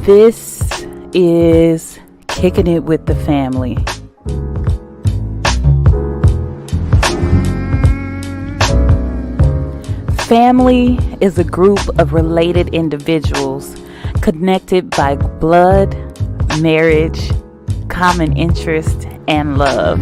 This is Kicking It with the Family. Family is a group of related individuals connected by blood, marriage, common interest, and love.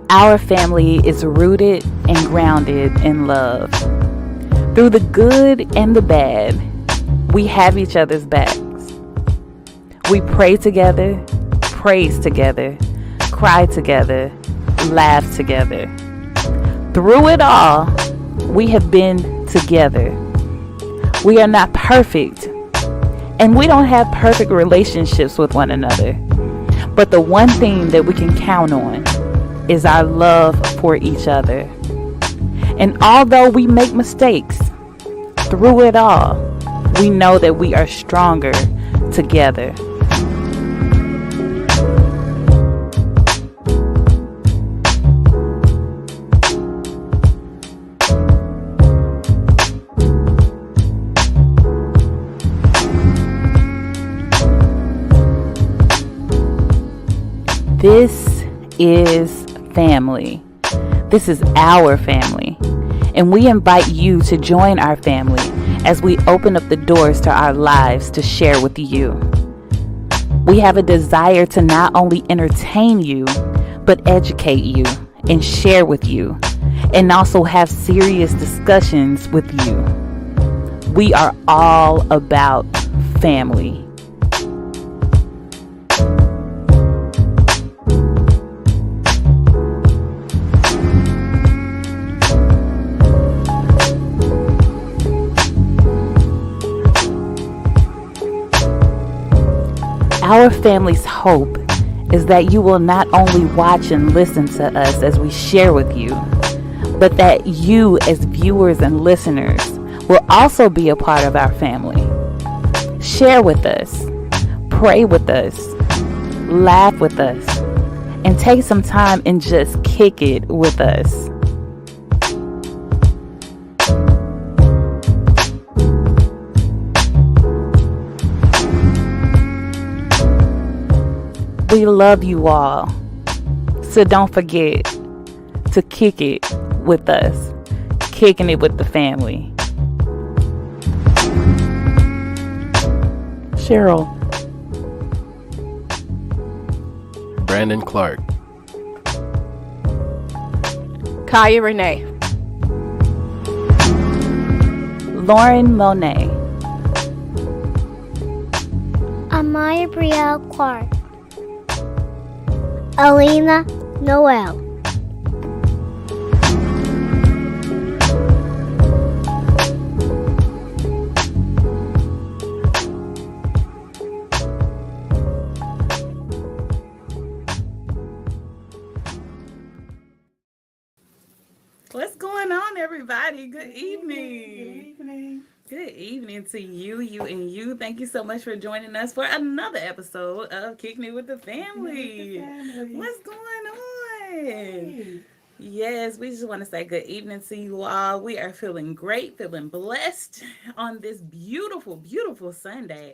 Our family is rooted and grounded in love. Through the good and the bad, we have each other's backs. We pray together, praise together, cry together, laugh together. Through it all, we have been together. We are not perfect, and we don't have perfect relationships with one another. But the one thing that we can count on is our love for each other. And although we make mistakes, through it all, we know that we are stronger together. This is family. This is our family. And we invite you to join our family as we open up the doors to our lives to share with you. We have a desire to not only entertain you, but educate you and share with you, and also have serious discussions with you. We are all about family. Our family's hope is that you will not only watch and listen to us as we share with you, but that you as viewers and listeners will also be a part of our family. Share with us, pray with us, laugh with us, and take some time and just kick it with us. We love you all, so don't forget to kick it with us, kicking it with the family. Cheryl. Brandon Clark. Kaya Renee. Lauren Monet. Amaya Brielle Clark. Alina Noel. What's going on, everybody? Good evening. Good evening. Good evening to you and you. Thank you so much for joining us for another episode of Kicking It with the Family. What's going on? Hey. Yes, we just want to say good evening to you all. We are feeling great, feeling blessed on this beautiful, beautiful Sunday.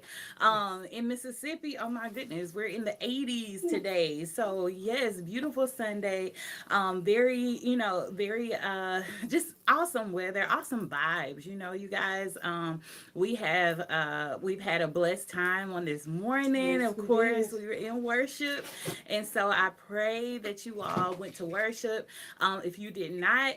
In Mississippi, oh my goodness, we're in the 80s today. So yes, beautiful Sunday. Very, very just awesome weather, awesome vibes. You guys, we've had a blessed time on this morning. Yes, of course, we were in worship. And so I pray that you all went to worship. If you did not,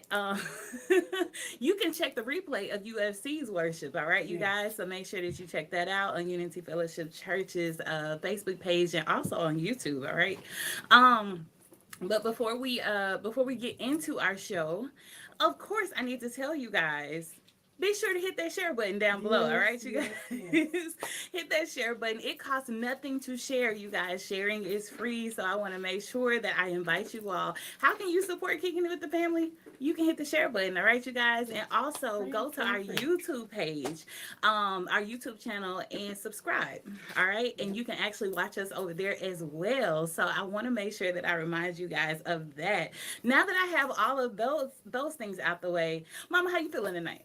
you can check the replay of UFC's worship. All right, you guys. So make sure that you check that out on Unity Fellowship Church's Facebook page and also on YouTube. All right. But before we get into our show, of course, I need to tell you guys be sure to hit that share button down below. All right, you guys. Yes. Hit that share button. It costs nothing to share, you guys. Sharing is free, so I want to make sure that I invite you all. How can you support Kicking It with the Family? You can hit the share button, all right, you guys, and also go to our YouTube page, our YouTube channel, and subscribe. All right, and you can actually watch us over there as well. So I want to make sure that I remind you guys of that. Now that I have all of those things out the way, Mama, how you feeling tonight?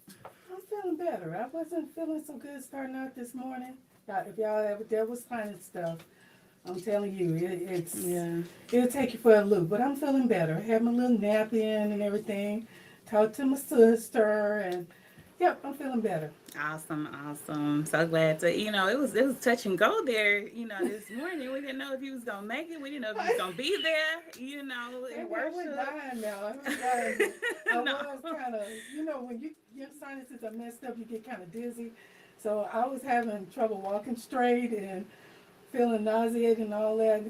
I'm feeling better. I wasn't feeling so good starting out this morning. If y'all ever dealt with sinus stuff, I'm telling you, it'll take you for a loop. But I'm feeling better. Had my little nap in and everything. Talked to my sister, and yep, I'm feeling better. Awesome. So glad to, it was touch and go there, this morning. We didn't know if you was gonna make it. We didn't know if you was gonna be there, in I worship. wasn't dying now. I was dying. I was kind of, when your sinuses are messed up, you get kind of dizzy. So I was having trouble walking straight and feeling nauseated and all that.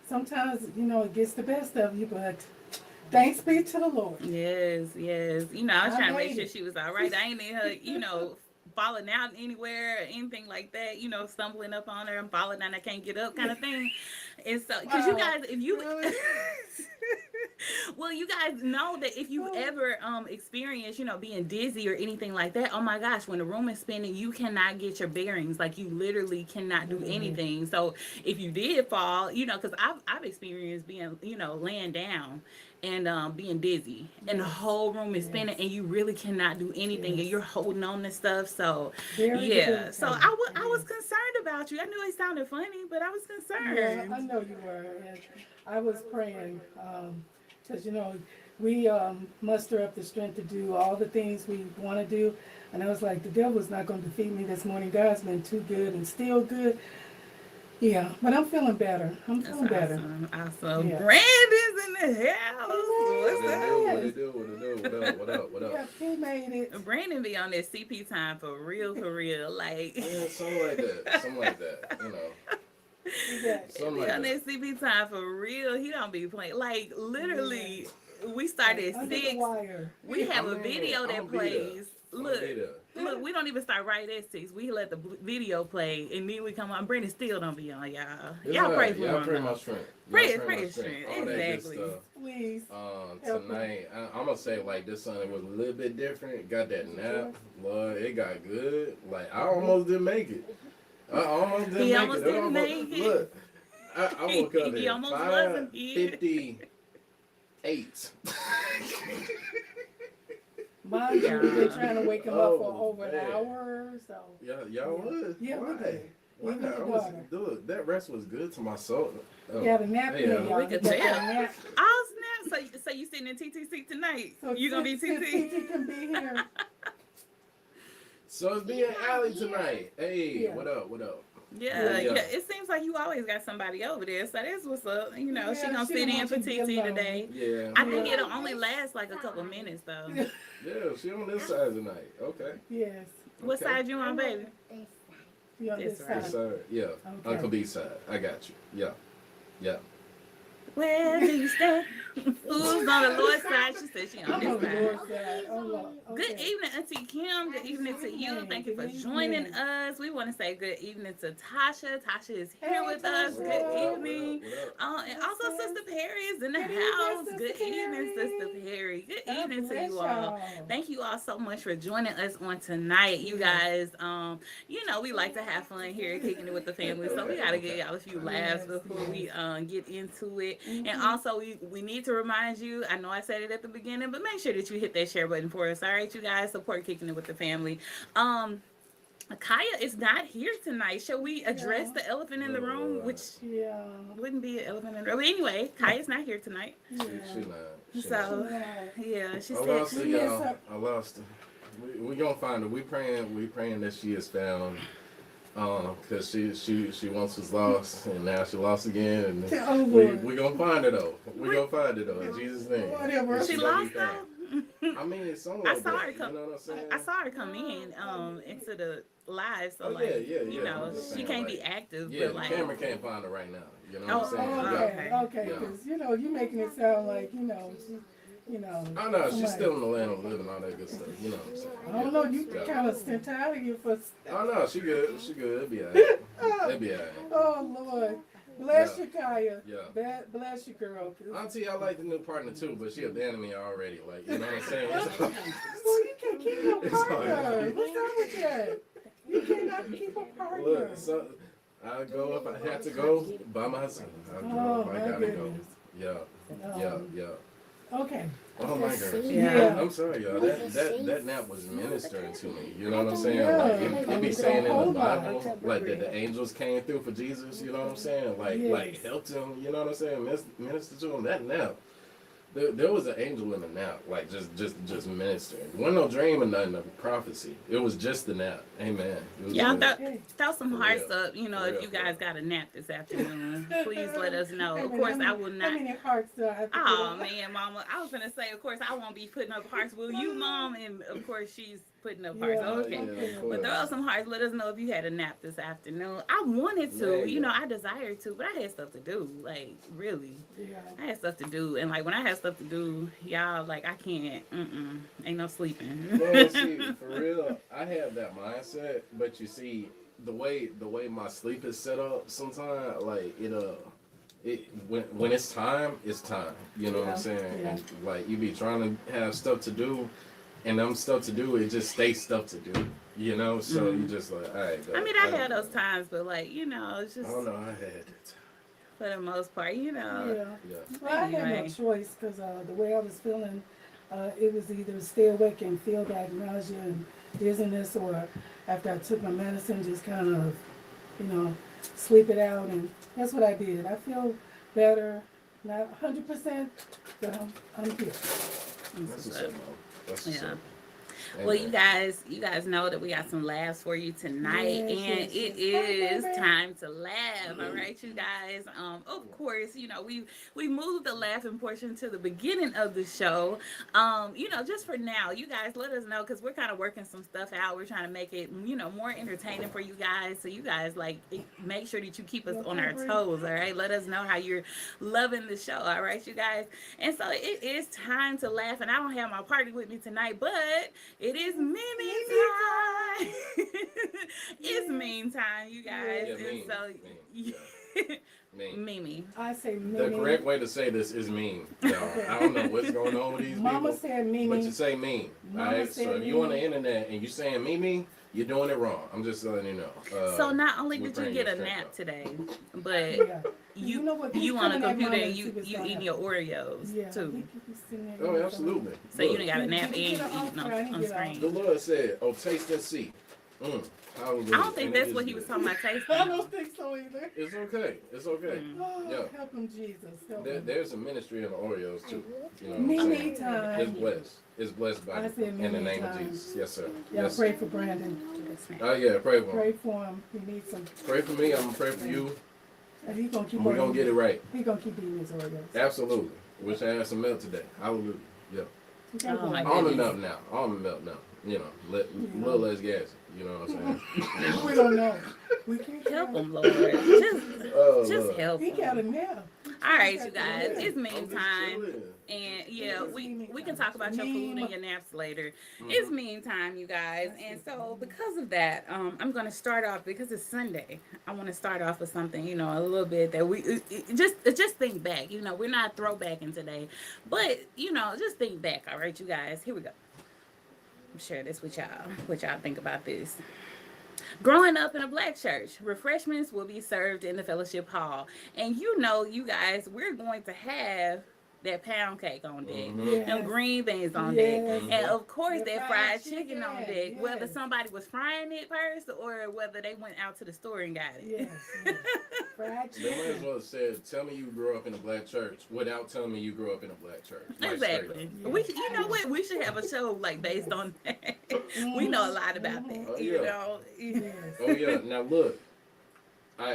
Sometimes, it gets the best of you, but thanks be to the Lord. Yes. I was trying to make sure she was all right. I ain't need her, falling out anywhere or anything like that, stumbling up on her and falling down, I can't get up kind of thing. And so, because you guys, if you... Really? Well, you guys know that if you ever experience, being dizzy or anything like that, oh my gosh, when the room is spinning, you cannot get your bearings. Like, you literally cannot do anything. So if you did fall, because I've experienced being, laying down and being dizzy, and the whole room is spinning, and you really cannot do anything, and you're holding on to stuff. So so I was concerned about you. I knew it sounded funny, but I was concerned. Yeah, I know you were. And I was praying because we muster up the strength to do all the things we want to do, and I was like, the devil's not going to defeat me this morning. God's been too good and still good. Yeah, but I'm feeling better. I'm feeling better. Awesome. Yeah. Brandon's in the house. What's up? What it do? What up? Yeah, he made it. Brandon be on that CP time for real. Like, Yeah, something like that. He be on that CP time for real. He don't be playing. Like, literally, we started at 6. We have a video that plays. Look, we don't even start right at 6. We let the video play, and then we come on. Brandon still don't be on, y'all. Y'all pray for him. Y'all pray my strength. Pray his strength. Exactly. Please. Tonight, I'm going to say, like, this Sunday was a little bit different. Got that nap. Lord, it got good. Like, I almost didn't make it. He almost didn't make it. Look, I woke up He at almost wasn't 5:58. Mind you, we've been trying to wake him up for over an hour, so. Y'all was? Yeah, we did. Dude, that rest was good to my soul. Yeah, the nap y'all. We could tell. Oh, snap. So you sitting in TT seat tonight? So you going to be TT? TT can be here. So it's being Allie tonight. Hey, what up? Yeah. It seems like you always got somebody over there. So that's what's up. She gonna sit in for TT today. Yeah. I think it'll only last like a couple minutes though. Yeah, she on this side tonight. Okay. Yes. What side you on, baby? You on this This side. Yeah. Okay. Uncle B side. I got you. Yeah. Where do you stand? Who's on the Lord's side? She said she on this side. Good evening, Auntie Kim. Good evening to you. Thank you for joining us. We want to say good evening to Tasha. Tasha is here with us. Good evening. And also Sister Perry is in the house. Good evening, Sister Perry. Good evening to you all. Thank you all so much for joining us on tonight. You guys, we like to have fun here Kicking It with the Family. So we got to give y'all a few laughs before we get into it. And also, we need to remind you, I know I said it at the beginning, but make sure that you hit that share button for us. All right, you guys, support Kicking It with the Family. Kaya is not here tonight. Shall we address the elephant in the room? Which wouldn't be an elephant in the room. But anyway, Kaya's not here tonight. She She said, I lost her. We're going to find her. We praying that she is found. Because she once was lost and now she lost again, and we're gonna find her though. We're gonna find her though in Jesus' name. Whatever. She lost though. I mean, it's something I like saw that. her come. You know what I'm saying? I saw her come in into the live, so she can't be active. Yeah, but like, the camera can't find her right now. You know what I'm saying? Okay, because you're making it sound like you know. I know, she's somebody- still in the land of living, all that good stuff. You know what I'm saying? I don't know, you Yeah. kind of sent out of here for. Oh no, she good. She good. It'll be alright. It'll be alright. Oh Lord, bless Yeah. you, Kaya. Yeah. Bless you, girl. Auntie, I like the new partner too, but she abandoned me already. Like, you know what I'm saying? Well, you can't keep your It's all partner. right. What's wrong with that? You cannot keep a partner. Look, so I go if I have to go by myself. I go if I my gotta go. goodness. Yeah, yeah. Okay. Oh my gosh. Yeah. I'm sorry, y'all. That nap was ministering to me. You know what I'm saying? Yeah. Like it be saying in the Hold on. Bible, like that the angels came through for Jesus. You know what I'm saying? Like Yes. helped him. You know what I'm saying? Minister to him. That nap. There was an angel in the nap, like just ministering. It wasn't no dream or nothing of prophecy. It was just the nap. Amen. It was Y'all good. throw some For hearts real. up, you know, For if real, you for guys real. got a nap this afternoon. Please let us know. Hey, Of man, course, how I will many- not. How many hearts do I have to put Oh on? man, Mama, I was gonna say, of course, I won't be putting up hearts. Will you, Mom? And of course, she's putting up hearts. Yeah. Okay. Yeah, of But course. throw some hearts. Let us know if you had a nap this afternoon. I wanted to, Man, you know, yeah. I desired to, but I had stuff to do. Like, really. Yeah. I had stuff to do. And, like, when I had stuff to do, y'all, like, I can't, ain't no sleeping. Well, see, for real, I have that mindset, but you see, the way my sleep is set up, sometimes like when it's time, it's time. You know what I'm saying? Yeah. And like you be trying to have stuff to do, and them stuff to do, it just stays stuff to do. You know, so you just like, all right. I mean, I had those times, but, like, you know, it's I just, don't know. I had that. for the most part, you know. Yeah. Yeah. Well, I had no Anyway. choice because the way I was feeling, it was either stay awake and feel that nausea and dizziness, or after I took my medicine, just kind of, you know, sleep it out. And that's what I did. I feel better, not 100%, but I'm here. That's what's up, man. That's what's Yeah. up. Well, Amen. you guys know that we got some laughs for you tonight, Yes, and yes, it yes. is time to laugh. All right, you guys. Of course, you know we moved the laughing portion to the beginning of the show. You know, just for now, you guys let us know because we're kind of working some stuff out. We're trying to make it, you know, more entertaining for you guys. So you guys make sure that you keep us on our toes. All right, let us know how you're loving the show. All right, you guys. And so it is time to laugh, and I don't have my party with me tonight, but it is Mimi time. It's meme time, you guys. Yeah, And meme, so, meme, Mean. Mimi. I say The Mimi. correct way to say this is mean. No, I don't know what's going on with these Mama people. said Mimi. But you say mean. Mama Alright? said So if you on the Mimi. internet and you saying Mimi, you're doing it wrong. I'm just letting you know. So not only we're did you praying get your a strength nap up. today, but Yeah. you know what? you on a Coming at computer Mama and see you what's gonna eating happen. your Oreos Yeah. too. he be sitting there Oh, eating absolutely. So you Look, done got a nap and Get eating her off, on Franny, get her off. the screen. Lord said, "Oh, taste and see." Hallelujah. I don't think And that's it what is he was good. talking about I tasting. don't think so either. It's okay. It's okay. Oh, Yeah. help him, Jesus. Help him. There's a ministry in the Oreos too. You know what I'm Mimi saying? time. It's blessed. It's blessed by I said in the Mimi name time. of Jesus. Yes, sir. Yeah, Yes. pray for Brandon. Oh yeah, pray for him. Pray for him. He needs some. Pray for me. I'm gonna pray for you. And he's gonna keep. And we're gonna get it right. He's gonna keep eating his Oreos. Absolutely. Wish I had some milk today. Hallelujah. Yeah. He got Oh, my one. Almond goodness. milk now. Almond milk now. You know, little less gas. You know what I'm saying? We don't know. We can't Help tell. him, Lord. Just Lord. help He got a him. nap. All right, you guys. It's I'm meme just time. chilling. And yeah, It's we meme can time. talk about your food and your naps later. It's meme time, you guys. And so because of that, I'm gonna start off because it's Sunday. I want to start off with something, you know, a little bit that we just think back. You know, we're not throwbacking today, but you know, just think back. All right, you guys. Here we go. I'm share this with y'all. What y'all think about this? Growing up in a black church, refreshments will be served in the fellowship hall. And you know, you guys, we're going to have that pound cake on deck, Yes. them green beans on Yes. deck, and of course The that fried fried chicken on chicken, deck, whether yes. somebody was frying it first or whether they went out to the store and got it. Yes. yes. Fried They might as chicken. well have said, "Tell me you grew up in a black church," without telling me you grew up in a black church. Like, straight Exactly. up. We, you know what? We should have a show like based on that. We know a lot about that. Oh, You yeah. know. Yes. Oh yeah. Now look,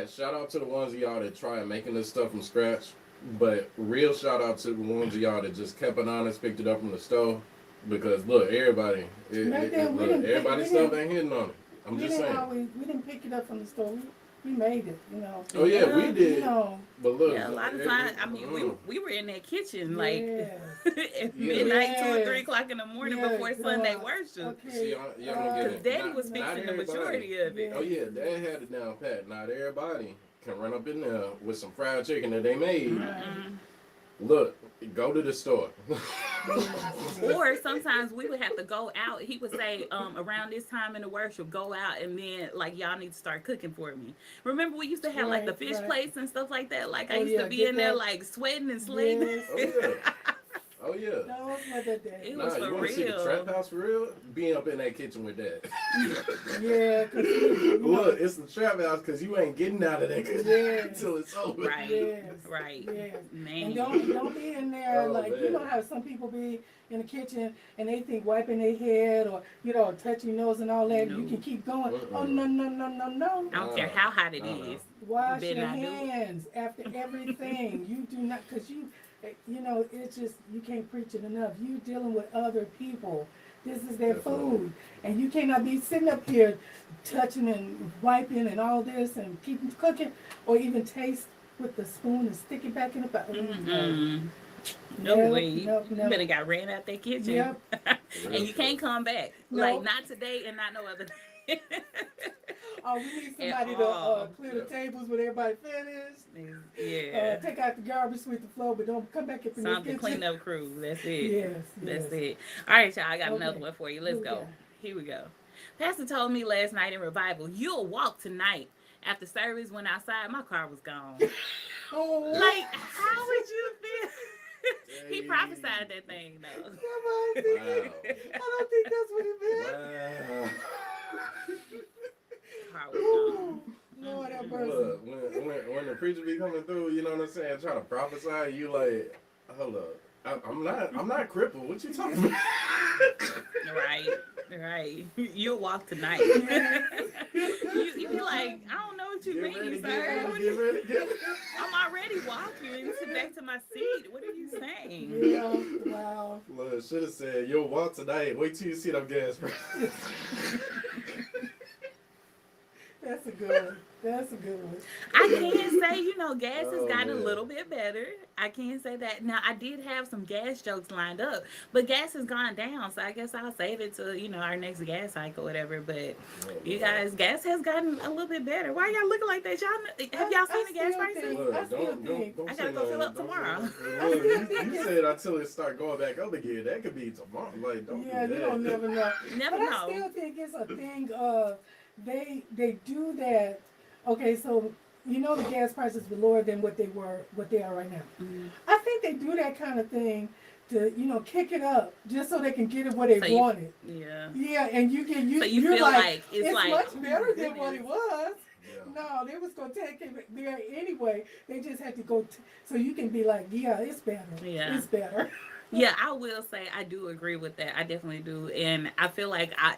shout out to the ones of y'all that try making this stuff from scratch, but real shout out to the ones of y'all that just kept it honest, picked it up from the store, because look, everybody, Back then, we didn't pick- everybody's we stuff didn't- ain't hitting on it. I'm We just didn't saying. we didn't pick it up from the store. we made it, you know. Oh yeah, we did. You know, But look, Yeah, a lot of times, I mean, we were in that kitchen like yes. at midnight, 2 or 3 Yes. o'clock in the morning Yes, before Sunday worship. Okay. See, y'all don't get it. Daddy Not- was not fixing the everybody. majority of it. Oh yeah, Dad had it down pat. Not everybody can run up in there with some fried chicken that they made. Mm-mm. Look, go to the store. Or sometimes we would have to go out. He would say, around this time in the worship, go out and then like y'all need to start cooking for me. Remember we used to have like the fish plates and stuff like that. Like I used to be in there like sweating and slaving. Yes. Oh yeah. No, it's not that day. It was you for want to see the real. trap house for real? Being up in that kitchen with that. Yeah, cause you know, Look, it's the trap house because you ain't getting out of that Yes. until it's over. Right. yes, Right. yes. Man. And don't be in there Oh, like man. you know how some people be in the kitchen and they think wiping their head or touching your nose and all that. No. You can keep going. Mm-mm. Oh no. I don't care how hot it is. Wash better your not do it. hands after everything. You do not, because it's just, you can't preach it enough. You dealing with other people. This is their Definitely. food. And you cannot be sitting up here touching and wiping and all this and keeping cooking or even taste with the spoon and stick it back in the pot. Mm-mm. No Nope, way. nope, You nope. better got ran out that kitchen. Yep. And you can't come back. Nope. Like not today and not no other day. Oh, we need somebody At to all. clear the tables when everybody finished. Yeah. Take out the garbage, sweep the floor, but don't come back up in the Something kitchen. clean up crew. That's it. Yes, That's yes. it. All right, y'all. I got Okay. another one for you. Let's Here we go. go. Here we go. Pastor told me last night in revival, you'll walk tonight. After service went outside, my car was gone. Oh, Like, how would you feel? He prophesied that thing though. I don't think that's what he meant. Wow. Car was gone. Lord have mercy. Look, when the preacher be coming through, you know what I'm saying, trying to prophesy, you like, hold up, I'm not crippled. What you talking about? Right. You'll walk tonight. you be like, I don't know what you mean, sir. Get ready. I'm already walking. Sit back to my seat. What are you saying? Yeah, wow. Look, should have said, you'll walk tonight. Wait till you see them gas prices. That's a good one. That's a good one. I can say, gas has Oh, gotten a man. little bit better. I can say that. Now, I did have some gas jokes lined up, but gas has gone down, so I guess I'll save it to, our next gas hike or whatever. But you guys, gas has gotten a little bit better. Why y'all looking like that? Have y'all seen the gas still prices? think- Look, I still think- don't I say gotta go nothing. fill up Don't tomorrow. say- Look, you said until it start going back up again. That could be tomorrow. Like, don't Yeah, do you that. don't never know. Never But I know. still think it's a thing of they do that. Okay, so the gas prices were lower than what they are right now. Mhm. I think they do that kind of thing to kick it up just so they can get it where they So you- want it. Yeah. Yeah, and you So you you're feel like it's like, much better oh, than what it was. Yeah. No, they was gonna take it there anyway. They just had to go so you can be like, yeah, it's better. Yeah. It's better. Yeah, I will say I do agree with that. I definitely do. And I feel like I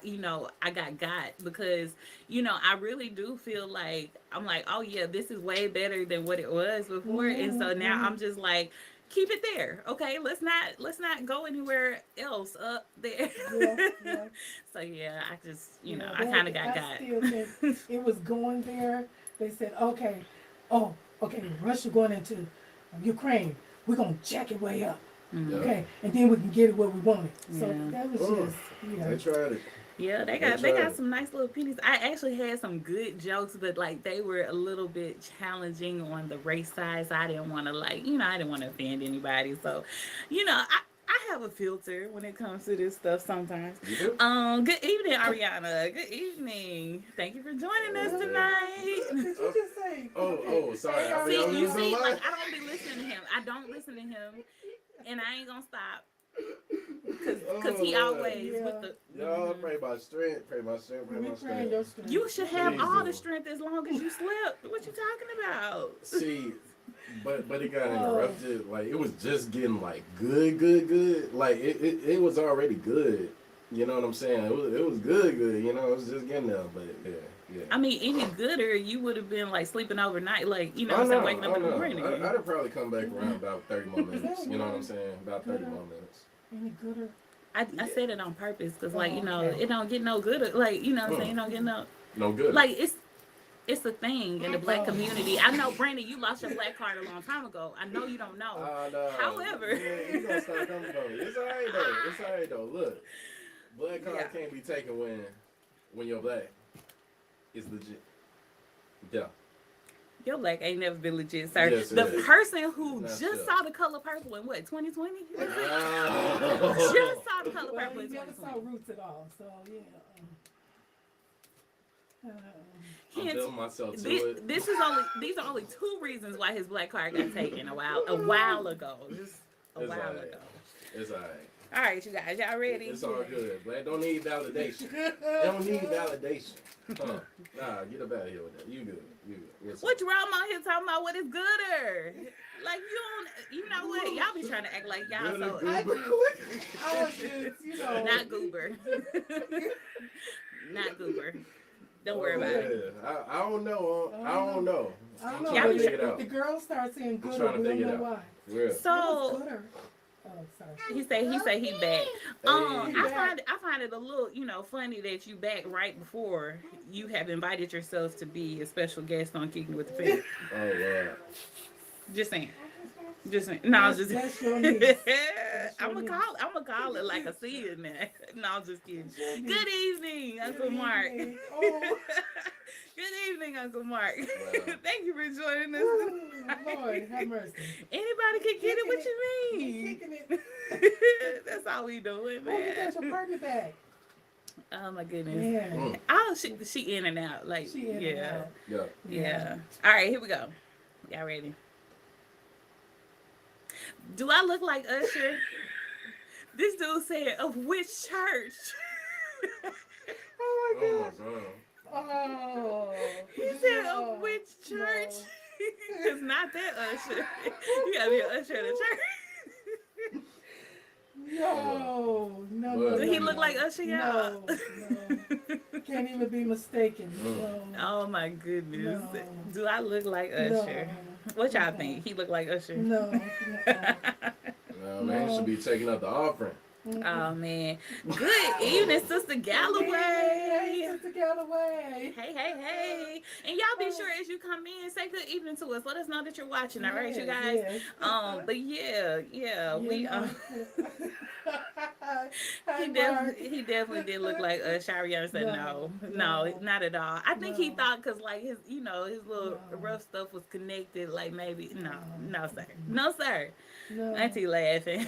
got because, I really do feel like I'm like, oh yeah, this is way better than what it was before. And so now I'm just like, keep it there. Okay. Let's not go anywhere else up there. Yeah. So yeah, I just, Yeah, I kind of got. I still think it was going there. They said, okay, Russia going into Ukraine. We're gonna jack it way up. Mhm. Yeah. Okay, and then we can get it where we want it. So Yeah. that was Oh. just, They tried it. Yeah, they That's got right. some nice little pennies. I actually had some good jokes, but like they were a little bit challenging on the race side. So I didn't want to I didn't want to offend anybody. So, I have a filter when it comes to this stuff sometimes. You do? Good evening, Ariana. Good evening. Thank you for joining us Yeah. tonight. Did you just say? Oh, sorry. Hey, I See, mean, you was see, on like live. I don't be listening to him. I don't listen to him, and I ain't gonna stop because he Oh, Lord. always Yeah. with the. Y'all pray my strength, pray my strength, pray We my praying your strength. strength. You should have Please all do. the strength as long as you slept. What you talking about? See, but it got Oh. interrupted. Like it was just getting like good. Like it was already good. You know what I'm saying? It was good. You know, it was just getting there. But yeah. I mean, any gooder, you would have been like sleeping overnight, like I instead know, of waking up in the I know. morning. I'd probably come back around about 30 more minutes. You know what I'm saying? About 30 more minutes. Any gooder? I said it on purpose because, like, Oh, okay. it don't get no gooder. Like, you know what I'm saying? It don't get no. No good. Like, it's It's a thing in the black community. I know, Brandon, you lost your black card a long time ago. I know you don't know. No. However, Yeah, you gonna start coming from it. It's alright though. It's alright though. Look, black card can't be taken when you're black. It's legit. Yeah. your black ain't never been legit, sir. Yes, the is. person who That's just true. saw The Color Purple in what, 2020? Just saw The Color Well, Purple in you never saw 2020. Roots at all, so yeah. I'm feeling myself to it. These are only 2 reasons why his black card got taken a while ago. Just a It's while alright. ago. It's alright. All right, you guys, y'all ready? It's all good. Black don't need validation. They don't need validation. Nah, get up out of here with that. You good. You good. What's What you wrong on here talking about what is gooder? Like you know what? Y'all be trying to act like y'all so I was just, not goober. Not goober. Don't worry about it. I don't know. I don't know. I I'm don't trying to know, figure it but out. the girls start saying I'm good, trying to we don't figure it know out. why. Real. So Gooder. Oh, sorry. he said he back. Hey. I find it a little, funny that you back right before you have invited yourself to be a special guest on Kicking with the Fam. Oh, wow. Just saying. No, I'm just. That's your niece. I'm gonna call it like I see it now. No, I'm just kidding. Good evening, Uncle Mark. Oh, Good evening, Uncle Mark. Wow. Thank you for joining us. Lord, have mercy. Anybody can get it. What you mean? Kicking it. That's all we doing, Oh, you got man. your partner back. Oh my goodness. Yeah. Oh, she in and out. Like, She in and out. Yeah. All right, here we go. Y'all ready? Do I look like Usher? This dude said, of which church? Oh my Oh, God. my God. Oh. He said, no, of which church? no. It's not that Usher. You gotta be an Usher at a church. No. Do he look like Usher, y'all? No. Can't even be mistaken. No. Oh my goodness. No. Do I look like Usher? What y'all think? He look like Usher? No. No, man, should be taking up the offering. Oh man. Good evening, Sister Galloway. Hey, Sister Galloway. Hey. And y'all be sure as you come in, say good evening to us. Let us know that you're watching, all right, you guys? Yes. But yeah, we Hi, he Mark. definitely did look like Shariana said no, not at all. I think he thought because like his his little rough stuff was connected, like maybe no sir. No. Auntie laughing.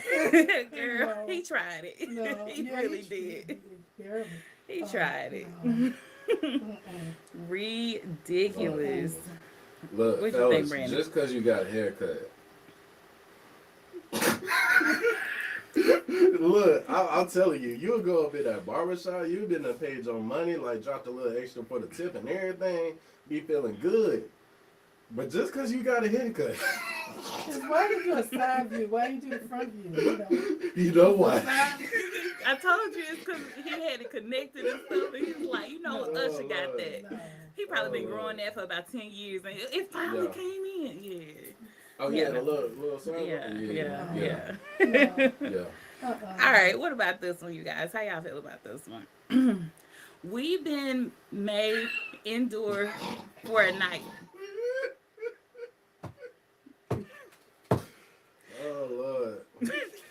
Girl, No. he tried it. No. He Yeah, really did. Barely. He tried it. No. Ridiculous. Look, What you fellas, think, Brandon? just because you got a haircut. Look, I'm telling you, you'll go up in that barbershop, you've been a page on money, like dropped a little extra for the tip and everything, be feeling good. But just because you got a haircut. Why did you do a side view? Why didn't you do a front view? You know what? I told you it's because he had it connected and stuff, and he was like, Usher got that. No. He probably been growing that for about 10 years, and it finally came in. Yeah. Oh, yeah, the little song? Yeah. Yeah. All right, what about this one, you guys? How y'all feel about this one? We've been made endure for a night. Oh, Lord.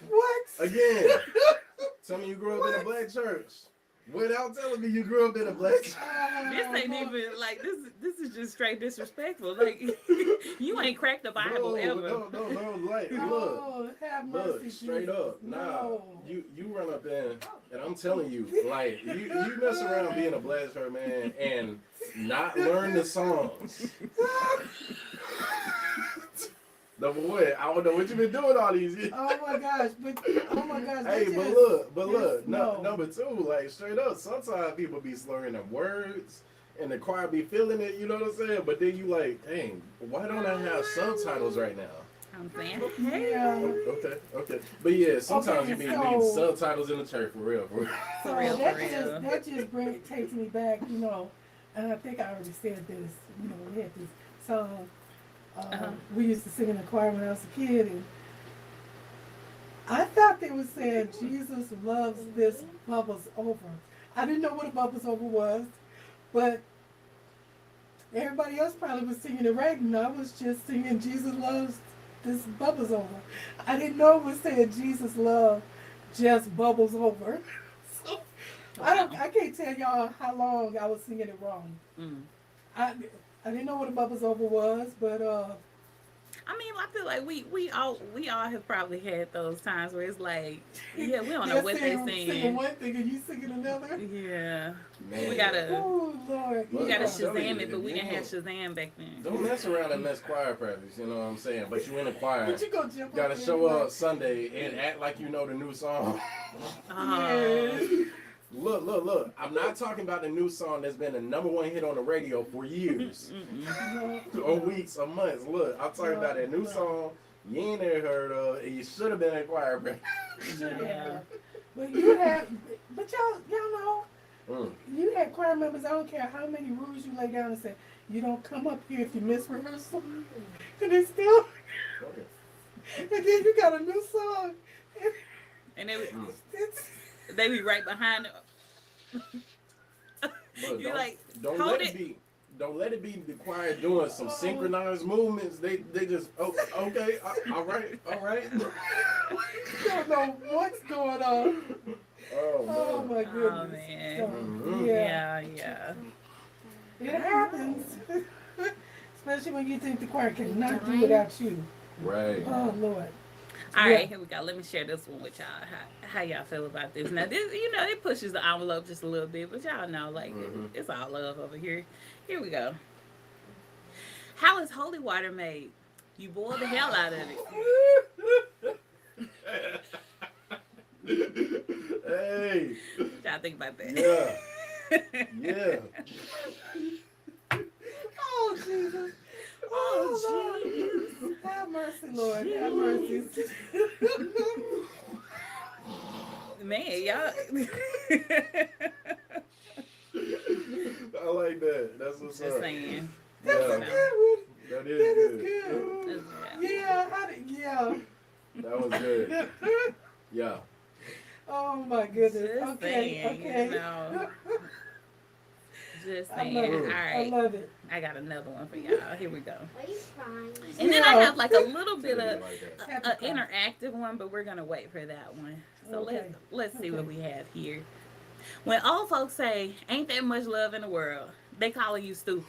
What? Again, tell me you grew up in a black church. Without telling me you grew up in a black church. This ain't even like this is just straight disrespectful. Like you ain't cracked the Bible ever. No, like, look. Oh, have mercy, Look, straight Jesus. up. Nah, No. you run up in, and I'm telling you, like, you mess around being a black church man and not learn the songs. Number one, I don't know what you been doing all these years. Oh my gosh, Hey, but look, number two, like straight up, sometimes people be slurring them words and the choir be feeling it, you know what I'm saying? But then you like, dang, why don't I have subtitles right now? I'm saying, Yeah. Okay. But yeah, sometimes Okay, you need so- subtitles in the church, for real. So real, that for real. just takes me back, and I think I already said this, we had this song. We used to sing in the choir when I was a kid, and I thought they were saying Jesus loves this bubbles over. I didn't know what a bubbles over was, but Everybody else probably was singing it right, and I was just singing Jesus loves this bubbles over. I didn't know it was saying Jesus love just bubbles over. So I can't tell y'all how long I was singing it wrong. Mm. I didn't know what a bubbles over was, but I mean, I feel like we all have probably had those times where it's like, yeah, we don't know what they singing saying. one thing and you singing another. Yeah, Man. we gotta Oh Lord, we gotta I'm telling Shazam you, it, but we you didn't have know, Shazam back then. Don't mess around and miss choir practice, you know what I'm saying? But you in the choir. But you gonna jump Gotta up show and up Sunday and act like you know the new song. Yeah. Look. I'm not talking about the new song that's been the #1 hit on the radio for years. Or weeks or months. Look, I'm talking about that new song you ain't never heard of and you should have been in choir practice. Yeah. But you have, but y'all know, Mm. you had choir members. I don't care how many rules you lay down and say you don't come up here if you miss rehearsal, and they still. Okay. And then you got a new song. And It's, they be right behind it. Look, You like don't hold let it. it be. Don't let it be the choir doing some synchronized movements. They just okay, all right. you don't know what's going on. Oh Oh man. my goodness. Oh man. So, Mhm. Yeah. It happens. Especially when you think the choir cannot do without you. Right. Oh Lord. All right, Yeah. here we go. Let me share this one with y'all. How y'all feel about this? Now, this, it pushes the envelope just a little bit, but y'all know, like, it's all love over here. Here we go. How is holy water made? You boil the hell out of it. Hey. What y'all think about that? Yeah. Oh Jesus. Oh Lord. Have mercy, Lord. Have mercy. Man, y'all. I like that. That's what's Just up. saying. That's Yeah. a good one. That That is is good. good. Yeah. Yeah. That was good. Yeah. Oh my goodness. Just Okay. saying, Okay. you know. Just I saying. love All it. I right. love it. I got another one for y'all. Here we go. Are you crying? And then I have like a little bit of Like that. an interactive one, but we're gonna wait for that one. So Okay. let's see what Okay. we have here. When old folks say, "Ain't that much love in the world," they calling you stupid.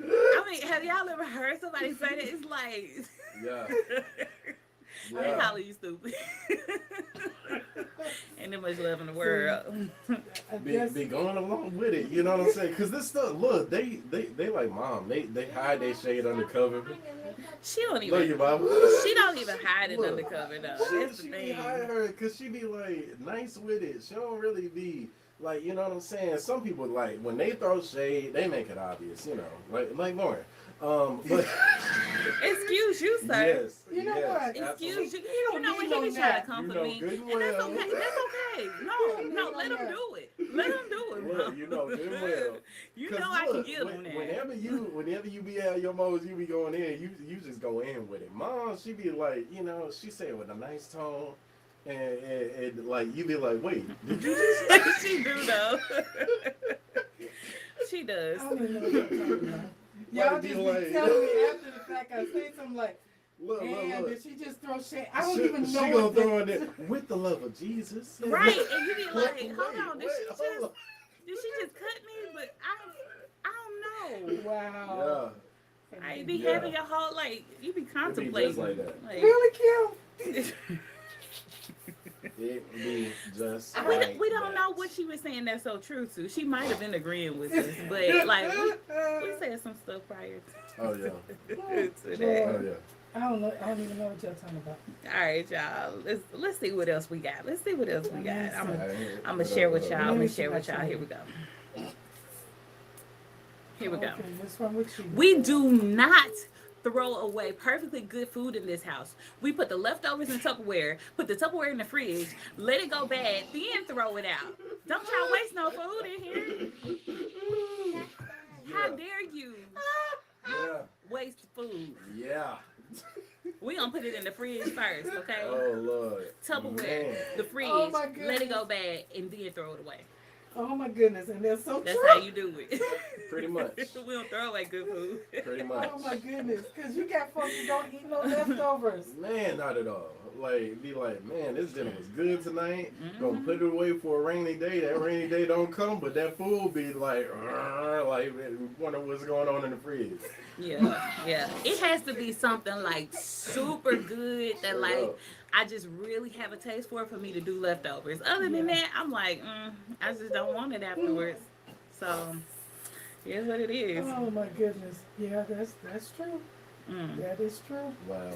I mean, have y'all ever heard somebody say that? It's like, Yeah. they Yeah. calling you stupid. Ain't that much love in the world. I Be guess. going along with it, you know what I'm saying? Cause this stuff, look, they like mom, they hide their shade under cover. She don't Look, even. your mama. She don't even hide it Look, undercover though. That's the She be thing. hide her, cause she be like nice with it. She don't really be like, you know what I'm saying? Some people like when they throw shade, they make it obvious, you know, like Lauren. But Excuse you, sir. yes, You know yes, what? Excuse absolutely. you. You don't You know when need he no be trying to nap. comfort You know me, good and that's well. okay. That's okay. No, let him do it. Let him do it. Look, you know good well. You 'Cause know I can look, get on that. whenever you be at your modes, you be going in, you just go in with it. Mom, she be like, you know, she say it with a nice tone, and like you be like, wait, did you just? She do though. She does. I don't even know what you're talking about. Y'all be just be like- telling me after the fact I say something like, Look, damn, look. did she just throw shade? I don't She even know gonna what throw in the, there with the love of Jesus. Right, and you be Wait, like, hold on, wait, hold on. did she just cut me? But I don't know. wow. Yeah, I be Yeah. having your whole like you be it be contemplating. just like that. Really, Kim? It be just We, like we don't that. know what she was saying that's so true to. She might have been agreeing with us, but like we said some stuff prior Oh yeah, to oh that. yeah. I don't know. I don't even know what y'all talking about. All right, y'all. Let's see what else we got. Let's see what else we got. I'm Alright, gonna share with y'all. I'm Let me gonna see share with what y'all. you Here we go. Here we go. Okay, what's wrong with you? We do not throw away perfectly good food in this house. We put the leftovers in Tupperware, put the Tupperware in the fridge, let it go bad, then throw it out. Don't y'all waste no food in here. How dare you Yeah, waste food? yeah. We gonna put it in the fridge first, okay? Oh Lord. Tupperware, Man. the fridge, Oh, my let it go goodness. bad, and then throw it away. Oh my goodness, and that's so That's true. how you do it. Pretty much. We don't throw away good food. Pretty much. Oh my goodness, because you got folks who don't eat no leftovers. Man, not at all. Like, be like, man, this dinner was good tonight. Mm-hmm. Gonna put it away for a rainy day. That rainy day don't come, but that food be like wonder what's going on in the fridge. Yeah. It has to be something like super good that like I just really have a taste for me to do leftovers. Other than that, I'm like, I just don't want it afterwards. So here's what it is. Oh my goodness, yeah, that's true. That is true. Wow.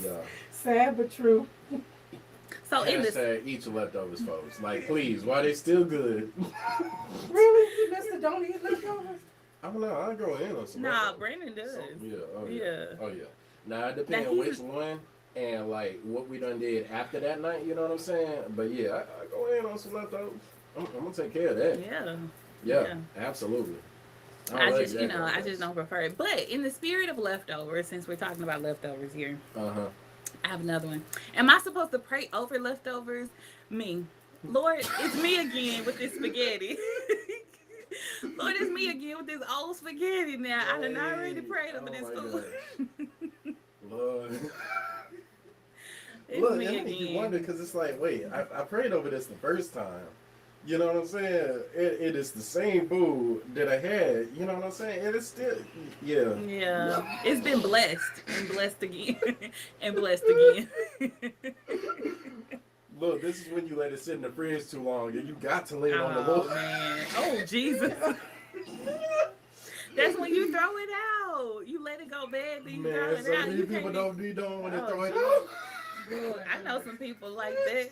Yeah. Sad but true. So in this, Hashtag eat your leftovers, folks. Like, please, while they still good. Really, you Mister don't eat leftovers? I don't know. I go in on some. nah, leftovers. Brandon does. Yeah. Oh yeah. Yeah. Oh yeah. Now it depends on which one and like what we done did after that night. You know what I'm saying? But yeah, I go in on some leftovers. I'm gonna take care of that. Yeah. Absolutely. I like just, that you know, kind I of just don't prefer it. But in the spirit of leftovers, since we're talking about leftovers here, I have another one. Am I supposed to pray over leftovers? Me. Lord, it's me again with this spaghetti. Lord, it's me again with this old spaghetti now. I done already prayed over this food. Lord. It's Look, me that make you again. wonder because it's like, wait, I prayed over this the first time. You know what I'm saying? It is the same food that I had. You know what I'm saying? It is still, yeah. Yeah. It's been blessed and blessed again and blessed again. Look, this is when you let it sit in the fridge too long and you got to lean on the Oh, Lord. man. Oh, Jesus. That's when you throw it out. You let it go bad, then you throw Man, it so out. many You people can't don't be doing when they Oh, throw it geez. out. I know some people like that.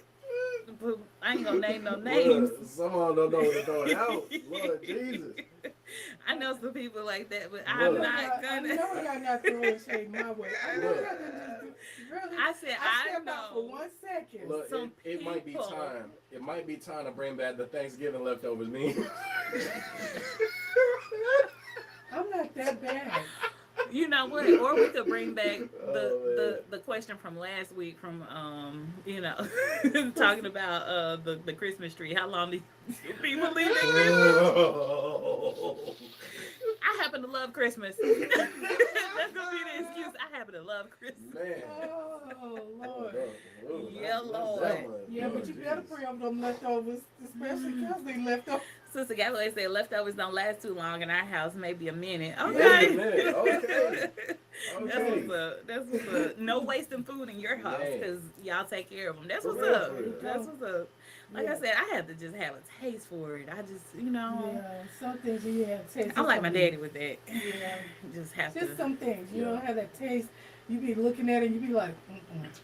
But I ain't gonna name no names. Look, some of them don't know when to throw it out. Lord Jesus. I know some people like that, but Look. I'm not I gonna. know y'all not throwing shade my way. I know y'all didn't just do. Really? I said I stepped out for know. 1 second. Look, Some it might be people. time. It might be time to bring back the Thanksgiving leftovers meme. I'm not that bad. You know what? Or we could bring back Oh, the question from last week from you know talking about the Christmas tree. How long do people leave it? I happen to love Christmas. That's gonna be the excuse. I happen to love Christmas. Man. Oh Lord. Yeah, Lord. Yeah, but you better pray over them leftovers, especially because they leftovers. Sister Galloway said leftovers don't last too long in our house, maybe a minute. Maybe Okay. a minute, okay. That's what's up. No wasting food in your house Man. because y'all take care of them. That's For what's real, up. for real. That's what's up. Like I said, I have to just have a taste for it. I just, you know, Yeah, some things you have taste. I'm like my daddy with that. Yeah. Just have Just to. some things. You Yeah. don't have that taste. You be looking at it and you be like,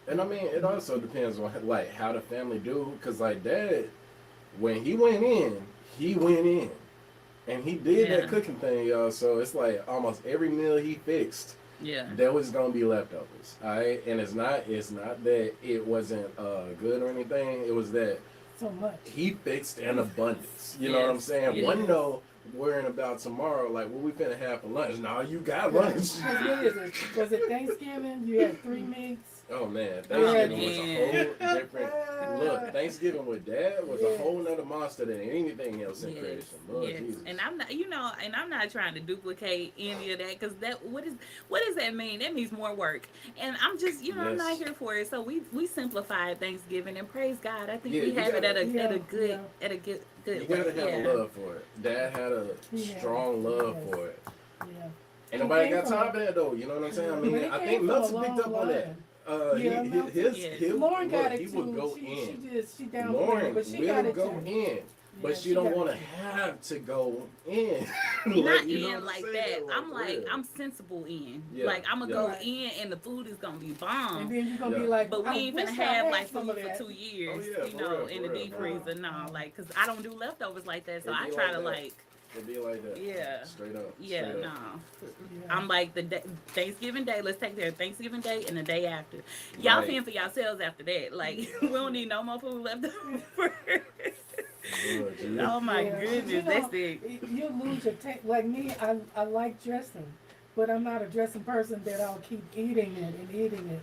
And I mean, it also depends on like how the family do. Cause like Dad, when he went in, and he did Yeah. that cooking thing, y'all. So it's like almost every meal he fixed, Yeah. there was gonna be leftovers. All right, and it's not that it wasn't good or anything. It was that so much. he fixed an abundance. You know what I'm Yes, saying? yes. One no worrying about tomorrow, like what we finna have for lunch. Nah, you got lunch. Because what is it? Was it Thanksgiving? You had 3 meats. Oh man, Thanksgiving was a man. whole different look. Thanksgiving with Dad was a whole nother monster than anything else in creation. Lord Yes. Jesus. And I'm not, you know, and I'm not trying to duplicate any of that because that what does that mean? That means more work. And I'm just, you know, I'm not Yes. here for it. So we simplified Thanksgiving and praise God. I think Yeah, we you have it gotta- at a good You gotta have yeah. a love for it. Dad had a Yeah. strong love Yes. for it. Yeah. Ain't nobody got came from time for that though. You know what I'm saying? I But mean, it I came think from Melton a picked up long on that. line. Yeah, Melton- His Lauren got look, it he too. would go she in. she down Lauren but she will got it go too. in, but Yeah, she don't got it want to too. have to go in. Not you know in what I'm like saying? that. I'm like, real. I'm sensible in. Yeah, Like I'm gonna yeah. go Right. in and the food is gonna be And bomb. then you're gonna Yeah. be like, But we I ain't wish finna I have had like some food of for that. 2 years, Oh, yeah, you for know, real, in for the real, deep for real. freezer. No, like, cause I don't do leftovers like that, so It'd I be try like to that. like, It'd be like that. yeah. Straight up. yeah, straight no. up. Yeah. I'm like Thanksgiving Day. Let's take care of Thanksgiving Day and the day after. Y'all Right. fend for yourselves after that. Like we don't need no more food left over. Lord, Jesus. Oh my Yeah. goodness, You know, that's it. You'll lose your taste. Like me, I like dressing, but I'm not a dressing person that I'll keep eating it and eating it.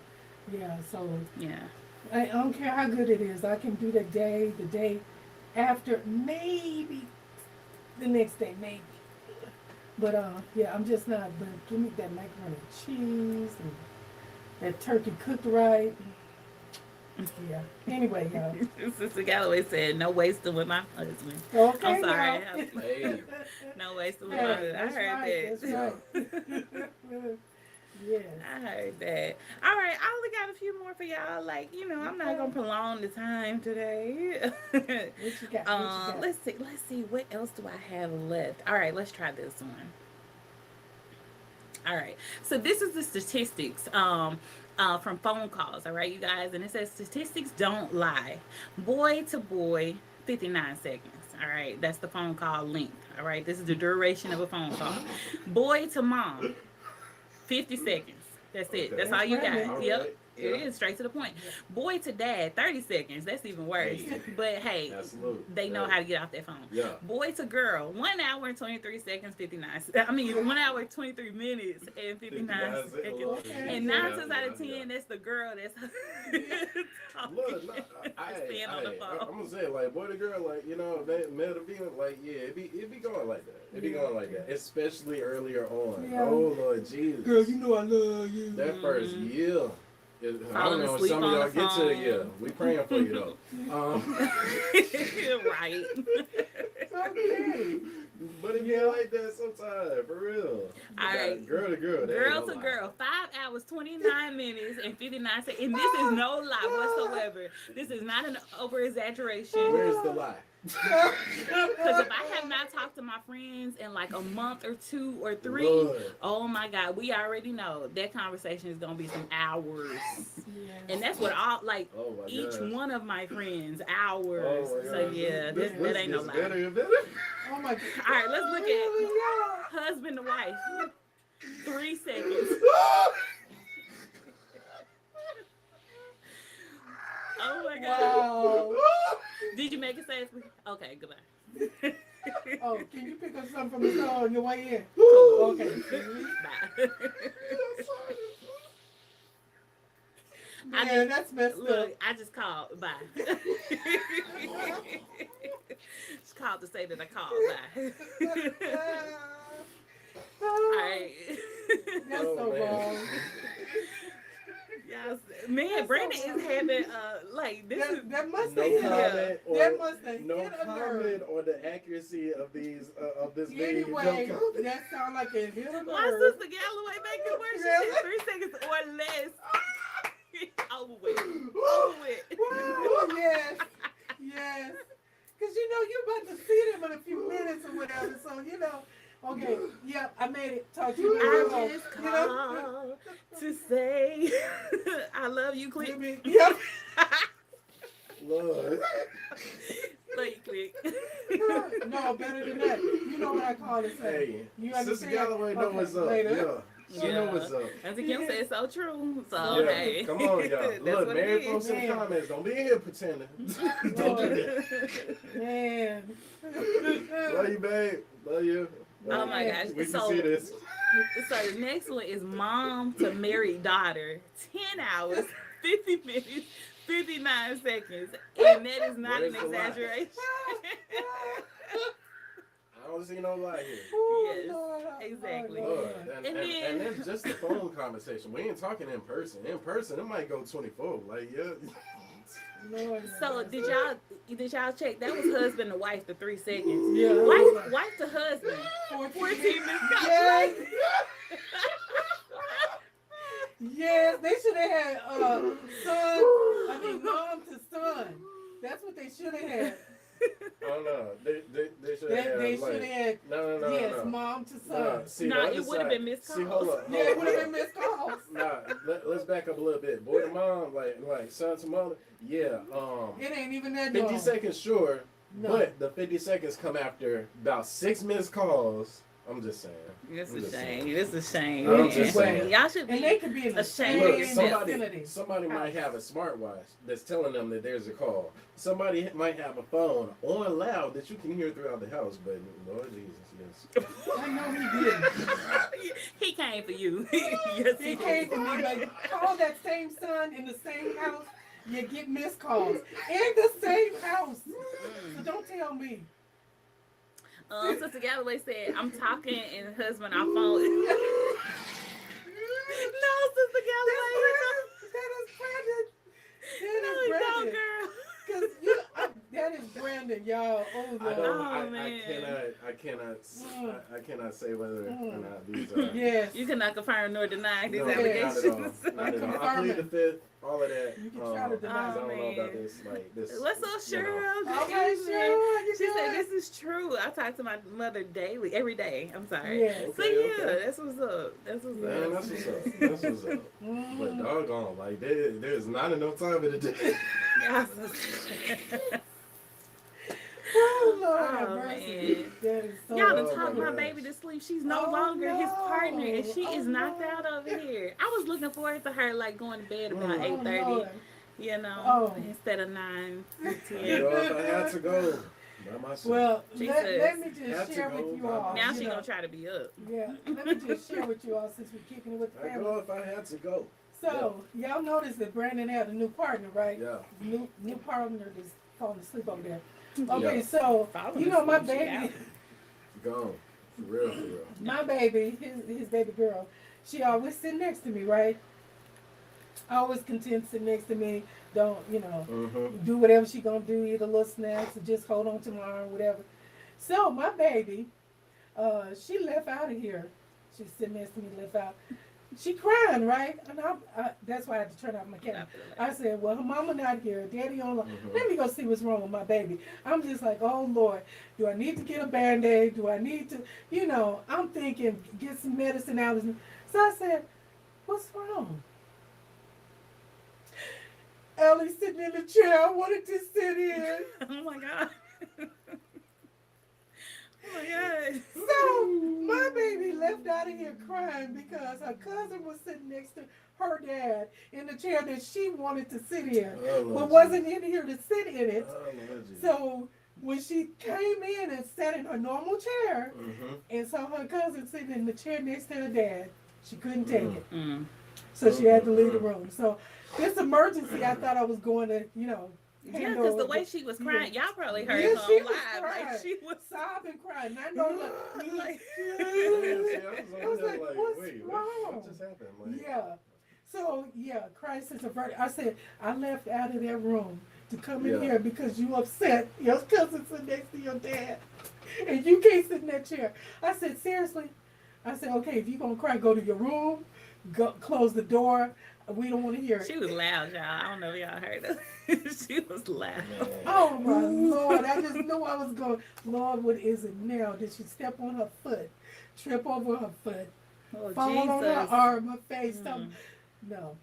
Yeah, so Yeah. I don't care how good it is. I can do the day after, maybe the next day maybe. But yeah, I'm just not. But give me that macaroni and cheese and that turkey cooked right. Yeah. Anyway, y'all. Sister Galloway said, "No wasting with my husband." Okay. I'm sorry. Now. Hey, No wasting with Hey, my husband. I that's heard right. that. That's right. Yes. I heard that. All right, I only got a few more for y'all. Like, I'm not gonna prolong the time today. What you got? Let's see. Let's see. What else do I have left? All right, let's try this one. All right. So this is the statistics from phone calls. All right, you guys, and it says statistics don't lie. Boy to boy, 59 seconds. All right, that's the phone call length. All right, this is the duration of a phone call. Boy to mom, 50 seconds. That's it. That's all you got. All Yep. right. It is straight to the point. Boy to dad, 30 seconds. That's even worse. Hey. But hey, Absolutely. they know how to get off that phone. Yeah. Boy to girl, 1 hour and 23 seconds, 59. I mean, 1 hour, 23 minutes, and 59 seconds. Okay. And 9 times out of 10, that's the girl that's talking. Look, Staying on the phone. I'm gonna say, like, boy to girl, like, male to female, like, yeah, it be going like that. It be going like that, especially earlier on. Yeah. Oh Lord Jesus, Girl, you know I love you. that first year. I don't Falling know if asleep some of on y'all the get to the phone. year. We praying for you though. Right. Okay. But it get like that sometimes, for real. All right. Girl to girl. that Girl ain't to no lie. girl, 5 hours, 29 minutes, and 59 seconds. And this is no lie whatsoever. This is not an over exaggeration. Where's the lie? Because if I have not talked to my friends in like a month or 2 or 3, Lord. oh my God, we already know that conversation is gonna be some hours. Yeah. And that's what all like Oh my each gosh. one of my friends hours. Oh my So gosh. yeah, This that ain't no gets lie. better and better. Oh my God. All right, let's look at husband to wife. 3 seconds. Oh my God. Wow. Did you make it safely? Okay, goodbye. Oh, can you pick up something from the store on your way in? Cool. Okay. Bye. Man, that's messed up. Look, I just called. Bye. Just called to say that I called. Bye. All right. That's Oh, so man. wrong. Yes, man, Brandon is having like this is That must No have comment or that must have no hit a comment nerve. on the accuracy of these of this video. Anyway, No comment. that sounds like it hit a my nerve. sister Galloway making worse. She Really? said 3 seconds or less. Over with. Over with. Wow, yes, yes. Because you're about to see them in a few minutes or whatever. So, okay, yeah, I made it. Talk to you later. I just called to say I love you, Click. Yep. Lord. Love you, Click. No, better than that. You know what I call it. Hey, You Sister understand? Galloway know Okay, what's up. later. Yeah. She know what's up. Auntie Kim said so true. So Yeah. hey. Come on, y'all. That's Look, what married it folks is. in the Man. comments, don't be in here pretending. Don't do that. Man. Love you, babe. Love you. Oh my gosh. We can So see this. So the next one is mom to married daughter, 10 hours, 50 minutes, 59 seconds. And that is not Where's an the lie? exaggeration. I don't see no lie here. Yes, Lord, exactly. Lord. And And then- that's just the phone conversation. We ain't talking in person. In person, it might go 24. Like, yeah. Lord, So did y'all check? That was husband to wife to 3 seconds. Yeah. Wife to husband. 14 minutes. Yes. Yes, they should have had mom to son. That's what they should have had. Oh no, they should have. They should have had No. yes, mom to son. Nah, see, Nah, the other it would've side- been missed See, calls. hold up. Yeah, it would have been missed calls. Nah, let's back up a little bit. Boy to mom, like son to mother. Yeah, It ain't even that 50 long. seconds sure, No. but the 50 seconds come after about 6 missed calls. I'm just saying. It's I'm a just shame. saying. It's a shame. I'm just saying. Y'all should And be. they could be in the ashamed Look, in same that vicinity. somebody might have a smartwatch that's telling them that there's a call. Somebody might have a phone on loud that you can hear throughout the house, but Lord Jesus, yes. I know he did. He came for you. Yes, He did. came to me like, call that same son in the same house. You get missed calls in the same house. So don't tell me. Sister Galloway said, I'm talking and husband off phone. No, Sister Galloway. That is Brandon. That No, is no, Brandon. girl. Cause that is Brandon, y'all. Oh I Lord. don't. Oh, I cannot say whether or not these are. Yes. You cannot confirm nor deny these No, not allegations. at all. Not at all. I Confirm plead the fifth. All of that. You can try to deny. I don't know man. about this. Like this. What's so sure? Okay, sure. She said this is true. I talk to my mother daily, every day. I'm sorry. Yes. So Okay, yeah, okay. that's what's up. That's what's Man, up. that's what's up. That's what's up. But doggone, like there's not enough time in the day. Yeah. Oh Lord, have Oh, mercy. man. That is so. Y'all done Oh, talked my my gosh. baby to sleep. She's no Oh, longer his no. partner, and she Oh, is knocked no. out over here. I was looking forward to her like going to bed about Oh, 8:30, Lord. you know, Oh. instead of 9 to You 10. know, if I had to go by myself. Well, She let says, me "Had just to share go with you by all. Now you she know, gonna try to be up. Yeah, let me just share with you all since we're kicking it with the I family. go if I had to go. So, y'all noticed that Brandon had a new partner, right? Yeah. New partner that's falling asleep over there. Okay, Yeah. so, Falling you know, my asleep, she out. baby, Gone. For real, for real. my baby, his baby girl, she always sit next to me, right? Always content to sit next to me. Don't, Mm-hmm. do whatever she gonna do, eat a little snacks or just hold on to my arm, whatever. So, my baby, she left out of here. She's sitting next to me, left out. She crying, right? And that's why I had to turn off my camera. I said, well, her mama not here. Daddy on. Let me go see what's wrong with my baby. I'm just like, oh, Lord, do I need to get a Band-Aid? Do I need to, I'm thinking, get some medicine out. So I said, what's wrong? Ellie's sitting in the chair. I wanted to sit in. Oh my God. Oh my God. So my baby left out of here crying because her cousin was sitting next to her dad in the chair that she wanted to sit in, but wasn't in here to sit in it. So when she came in and sat in her normal chair and saw her cousin sitting in the chair next to her dad, she couldn't take it. So she had to leave the room. So this emergency, I thought I was going to, Yeah, handle because the it. way she was crying, y'all probably heard Yeah, her she on was live. crying. Like she was sobbing, crying. I know, like, I was like, what's wait, wrong? what just happened? Like, yeah. So, yeah, crisis averted. I said, I left out of that room to come in here because you upset your cousin sitting next to your dad. And you can't sit in that chair. I said, seriously? I said, okay, if you're going to cry, go to your room, go close the door. We don't want to hear it. She was loud, y'all. I don't know if y'all heard her. She was loud. Oh, my Lord. I just knew I was going, Lord, what is it now? Did she step on her foot, trip over her foot, Oh, fall on her arm, her face, something? No.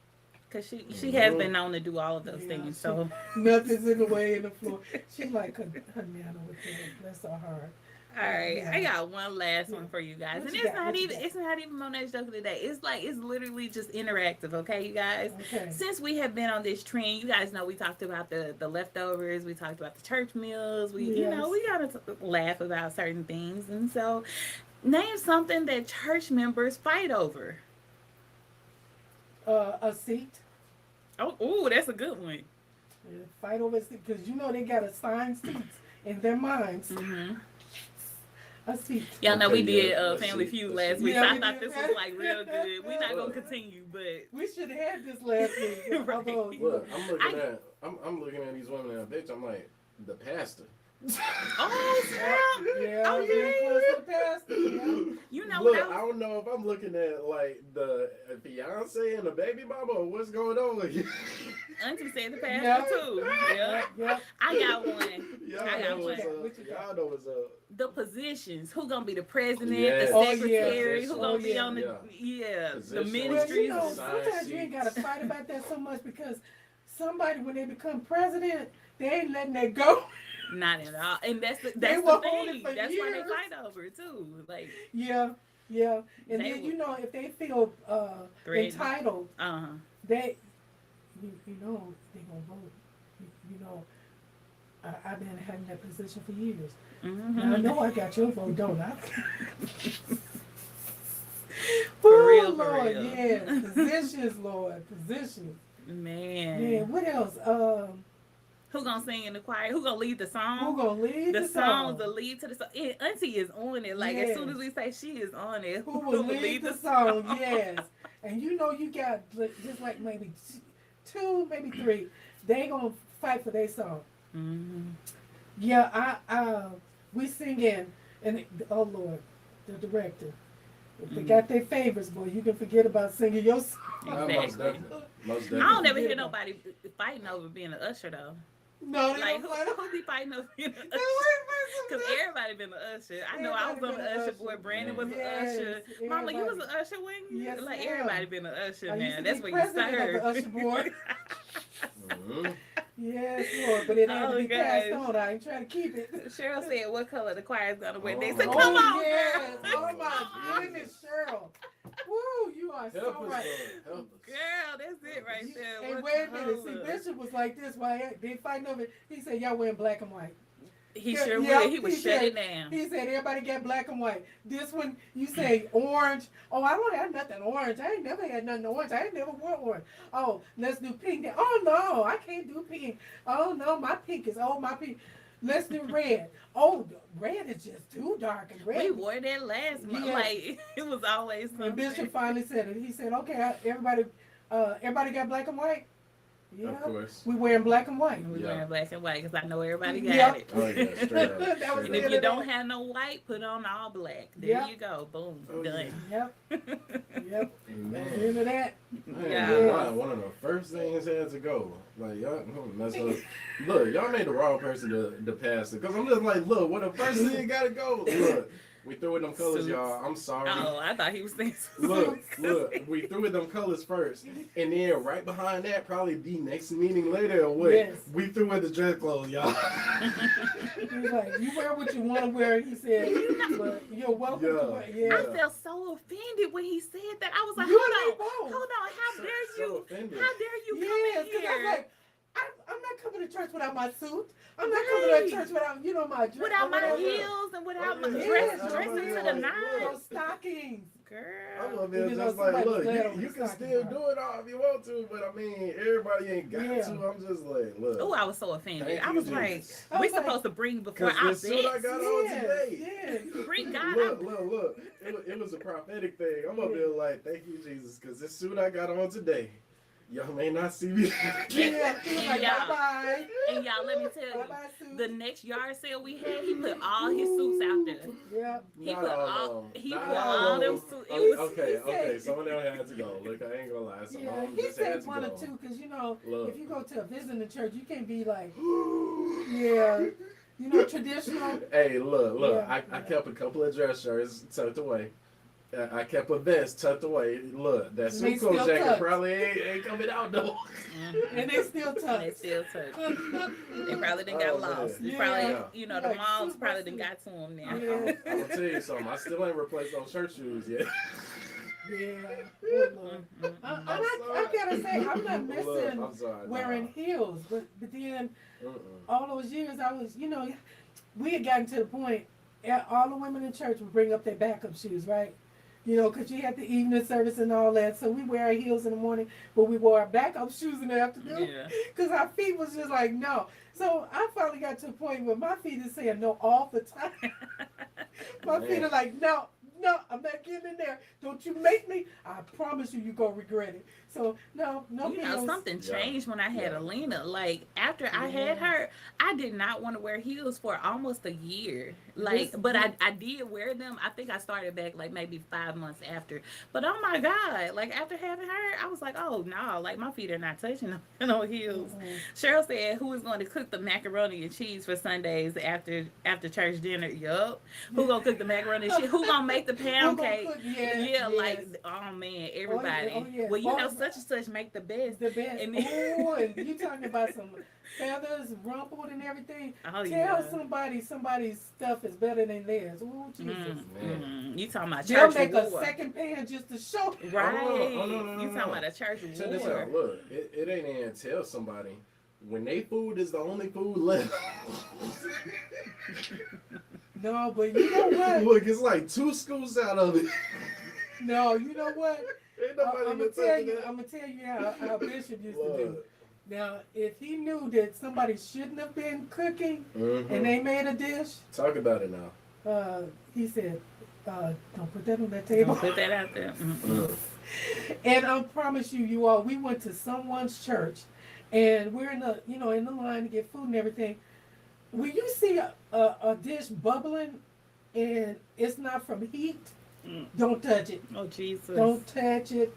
Because she has been known to do all of those things. So Nothing's in the way in the floor. She like her nana with that. Bless her heart. all right, Yeah. I got one last one for you guys, What and you it's got? not What you even got? it's not even Monet's joke of the day. It's literally just interactive, okay, you guys. Okay. Since we have been on this trend, you guys know we talked about the leftovers, we talked about the church meals. We Yes. we gotta laugh about certain things, and so name something that church members fight over. A seat. Oh, that's a good one. Yeah, fight over a seat because they got assigned seats in their minds. Mm-hmm. A seat. Y'all know we Okay, did yeah, let's Family see, Feud let's last see. week, Yeah, so I we thought did. this was like real good. We're not gonna continue, but We should have had this last week. Right. Although, Look, I'm looking at these women and bitch. I'm like the pastor. oh snap! yeah, Oh, getting yeah. close to the pastor. Yeah. You know Look, what I don't know if I'm looking at like the fiance and the baby mama or what's going on here. Auntie said the pastor Yeah. too. Yeah. Yeah. I got one. Y'all I got know what's one. up. Y'all know what's up. The positions. Who gonna be the president, Yes. the Oh, yeah. secretary? Who Oh, gonna be yeah. on the the Positions. Well, ministries? sometimes you ain't got to fight about that so much because somebody, when they become president, they ain't letting that go. Not at all. And that's the They will hold thing. it for That's why they years. fight over it too. Like Yeah, yeah. And They then, will- if they feel Threatened. entitled, uh-huh. they, they gonna vote. I've been having that position for years. Mm-hmm. Now, I know I got your vote, don't I? For real, Lord, for real. yeah. Positions, Lord, positions. Man. Man, what else? Who gonna sing in the choir? Who gonna lead the song? Who gonna lead the song? song? The lead to the song. And Auntie is on it. Like as soon as we say she is on it, Who will lead the song? Yes. And you know you got just like maybe 2, maybe 3. They gonna fight for their song. Mm-hmm. Yeah, we sing in, and oh Lord, the director. If they got their favorites, boy, you can forget about singing your song. Exactly. Most definitely. Most I definitely. don't ever hear nobody fighting over being an usher though. No, they Like don't fight. who be fighting over being an No, usher? wait, Because everybody been an usher. I know I was on the usher board. Brandon was an usher. Mama, you was an usher when you? Yes, Like ma'am. everybody been an usher I used now. to That's be where you president of serve. the usher board. Mhm. Yes, Lord, but it had to Oh, be passed gosh. on. I ain't trying to keep it. Cheryl said, "What color the choir's gonna wear?" They Oh, said, oh, "Come on, yes. girl." Oh my goodness, Cheryl. Woo, you are Help so us, right. Lord. Help us. Girl, that's it right there. And What wait a minute, see, color? Bishop was like this while they fighting over it. He said, y'all wearing black and white. He Yeah, sure yeah, would. He would he shut said- it down. He said, everybody got black and white. This one, you say orange. Oh, I don't have nothing orange. I ain't never had nothing orange. I ain't never wore orange. Oh, let's do pink. Oh, no, I can't do pink. Oh, no, my pink is, my pink. Let's do red. Oh, red is just too dark. And red. We wore that last month. Yes. Like it was always When something. Bishop finally said it, he said, okay, everybody got black and white? Yeah. Of course. We wearing black and white. We Yeah. wearing black and white because I know everybody got Yep. it. Oh yeah, straight up. That was And it. if you don't have no white, put on all black. There Yep. you go. Boom. Oh, Done. Yep. Yep. Man. That's the end of that. Yeah. One of the first things had to go. Like y'all mess up. Look, y'all made the wrong person to pass it. Cause I'm just like, look, what the first thing gotta go. Look, we threw in them colors, Suits. y'all. I'm sorry. Oh, I thought he was saying Look, we threw in them colors first, and then right behind that, probably the next meeting later or what, Yes. we threw in the dress clothes, y'all. He was like, you wear what you want to wear. He said, but you're welcome to wear. I Yeah. felt so offended when he said that. I was like, You hold and me on, both. hold on. How dare So you? offended. How dare you come Yes, in because I was here like, I'm not coming to church without my suit. I'm not coming to church without, my dress. without my yeah. heels and without my Yeah. dressing to the Like, nines? No stockings. I'm Girl. gonna be Even though just like, somebody look, was glad you on can the still stocking do it all if you want to, but I mean, everybody ain't got Yeah. to. I'm just like, look. Oh, I was so offended. Thank I you, was like, Jesus. I we was like- supposed to bring before Because our this suit I best. got on Yes, today. yes. Bring God Look, out. look. It was a prophetic thing. I'm gonna be like, thank you, Jesus, because this suit I got on today, y'all may not see me. Yeah, he was like, Yeah. bye-bye. And y'all, let me tell you, Bye-bye, suit. the next yard sale we had, he put all his suits out there. Yeah. He Not put all all, of them. he Not put all all of them them. suits. Oh, It was okay. Some of them had to go. Look, I ain't gonna lie. Some Yeah, of them he just had said to one or go. two because Look. if you go to a visiting church, you can't be like, yeah, traditional. Hey, look. Yeah, I kept a couple of dress shirts tucked away. I kept a vest tucked away. Look, that They suit coat still jacket tucked. probably ain't coming out though. And they still They touch. still touch. They probably done Oh, got man. lost. You Yeah. probably, the Like, moms super probably done suit. got to them now. Yeah. I'm gonna tell you something. I still ain't replaced those shirt shoes yet. Yeah. Good Lord. I gotta say, I'm not Look, missing I'm sorry. wearing heels, but then Mm-mm. all those years I was, we had gotten to the point, all the women in church would bring up their backup shoes, right? Because you had the evening service and all that. So we wear our heels in the morning, but we wore our backup shoes in the afternoon. Yeah. Because our feet was just like, no. So I finally got to a point where my feet is saying no all the time. My feet are like, no, I'm not getting in there. Don't you make me. I promise you, you're going to regret it. So, no heels. Something Yeah. changed when I had Yeah. Alina. Like, after I had her, I did not want to wear heels for almost a year. Like, This- but I did wear them. I think I started back, like, maybe 5 months after. But, oh, my God. Like, after having her, I was like, oh, no. Like, my feet are not touching no heels. Cheryl said, who is going to cook the macaroni and cheese for Sundays after church dinner? Yup. Who going to cook the macaroni and cheese? Who going to make the pound gonna cake? cook? Yes. Like, oh, man, everybody. Oh, yeah. Well, Oh, such and such make the best. The best. And And you talking about some feathers, rumpled and everything. Oh, Tell yeah. somebody's stuff is better than theirs. Ooh, Jesus. You talking about They'll church make a war. second pan just to show. Right. Oh, no, You no. talking about a church Check this war. out. Look, it ain't even tell somebody when they food is the only food left. No, but you know what? Look, it's like 2 scoops out of it. No, you know what? Ain't nobody I'm been gonna touching that. tell you how Bishop used to do. Look. Now, if he knew that somebody shouldn't have been cooking and they made a dish, talk about it now. he said, "Don't put that on that table." Don't put that out there. And I promise you, you all, we went to someone's church, and we're in the in the line to get food and everything. When you see a dish bubbling, and it's not from heat, don't touch it. Oh Jesus! Don't touch it.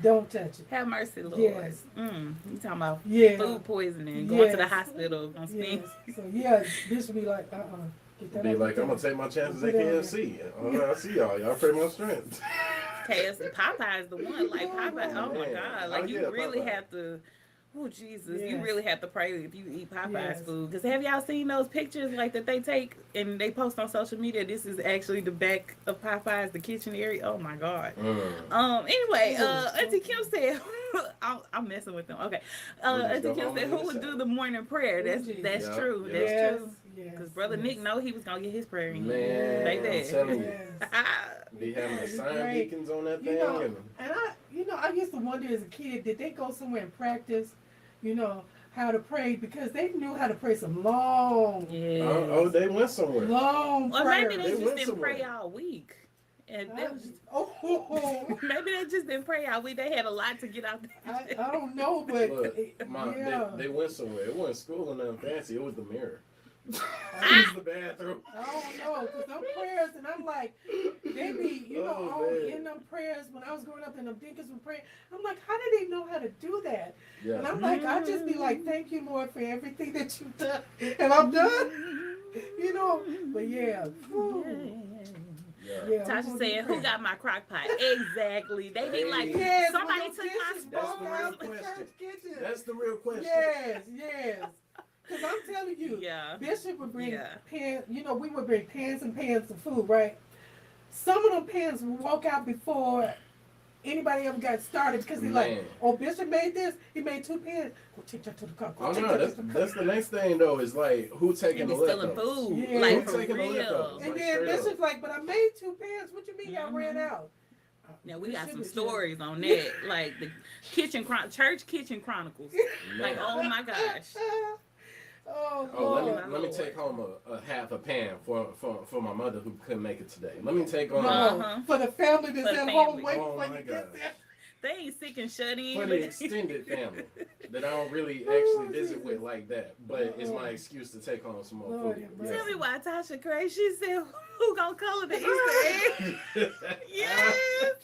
Don't touch it. Have mercy, Lord. Yes. You talking about Yeah. food poisoning, going to the Yes. hospital on spin. Yes. So yeah, this would be like, get that Be out like, the I'm gonna table. take my chances Put at it on KFC. I see y'all. Y'all pray my strength. KFC, Popeye's the one. Like Popeye, oh my Man. God! Oh, Like you yeah, really Popeye. have to. Oh Jesus! You Yes. really have to pray if you eat Popeye's Yes. food. Because have y'all seen those pictures like that they take and they post on social media? This is actually the back of Popeye's, the kitchen area. Oh my God! Anyway, Auntie Kim said, I'm messing with them. Okay, just Auntie go Kim home said, and who get would a do shower. the morning prayer? That's Yeah. true. Yeah. That's Yes. true. Yes. Because Brother yes. Nick know he was gonna get his prayer in. Man, Baby. I'm telling you. Yes. Be having the It's sign great. beacons on that You thing. know, and and I used to wonder as a kid, did they go somewhere and practice, how to pray, because they knew how to pray some long, Yeah. oh, they went somewhere. long Or prayers. maybe They they just went didn't pray somewhere. all week. And Oh, maybe they just didn't pray all week. They had a lot to get out there. I don't know, but Look, yeah. they went somewhere. It wasn't school or nothing fancy. It was the mirror. It was the bathroom. I don't know, because them prayers, and I'm like, they be, Oh, all man. in them prayers. When I was growing up and them deacons were praying, I'm like, how did they know how to do that? And Yeah. I'm like, I just be like, thank you, Lord, for everything that you've done. And I'm done, But yeah, whew. Yeah, Tasha saying, "Who got my crock pot?" Exactly. They be like, Yes, somebody when took them my dishes That's fall the spoon. real out the question. church kitchen. That's the real question. Yes. Because I'm telling you, Yeah. Bishop would bring Yeah. pans, we would bring pans and pans of food, right? Some of them pans would walk out before anybody ever got started, because they're like, Man. oh, Bishop made this, he made 2 pans. Go take that to the car. Oh no, that's the next thing though. Is like who They taking be the stealing leftovers? food. Yeah. Like Who for taking the real. leftovers? And Like, then straight Bishop's up. like, but I made 2 pans. What you mean y'all ran out? Now we got some Bishop is stories on that, like the church kitchen chronicles. Like, Man. oh my gosh. Oh, Oh, Lord. let me take home a half a pan for my mother who couldn't make it today. Let me take on No, Uh-huh. for the family that's For the at home family. waiting Oh, for you my to get God. there. They ain't sick and shut in. for the extended family that I don't really actually visit with like that, but it's my excuse to take home some more Lord food. have mercy. Tell me why Tasha crazy. She said, "Who gonna color the Easter egg?" Yes.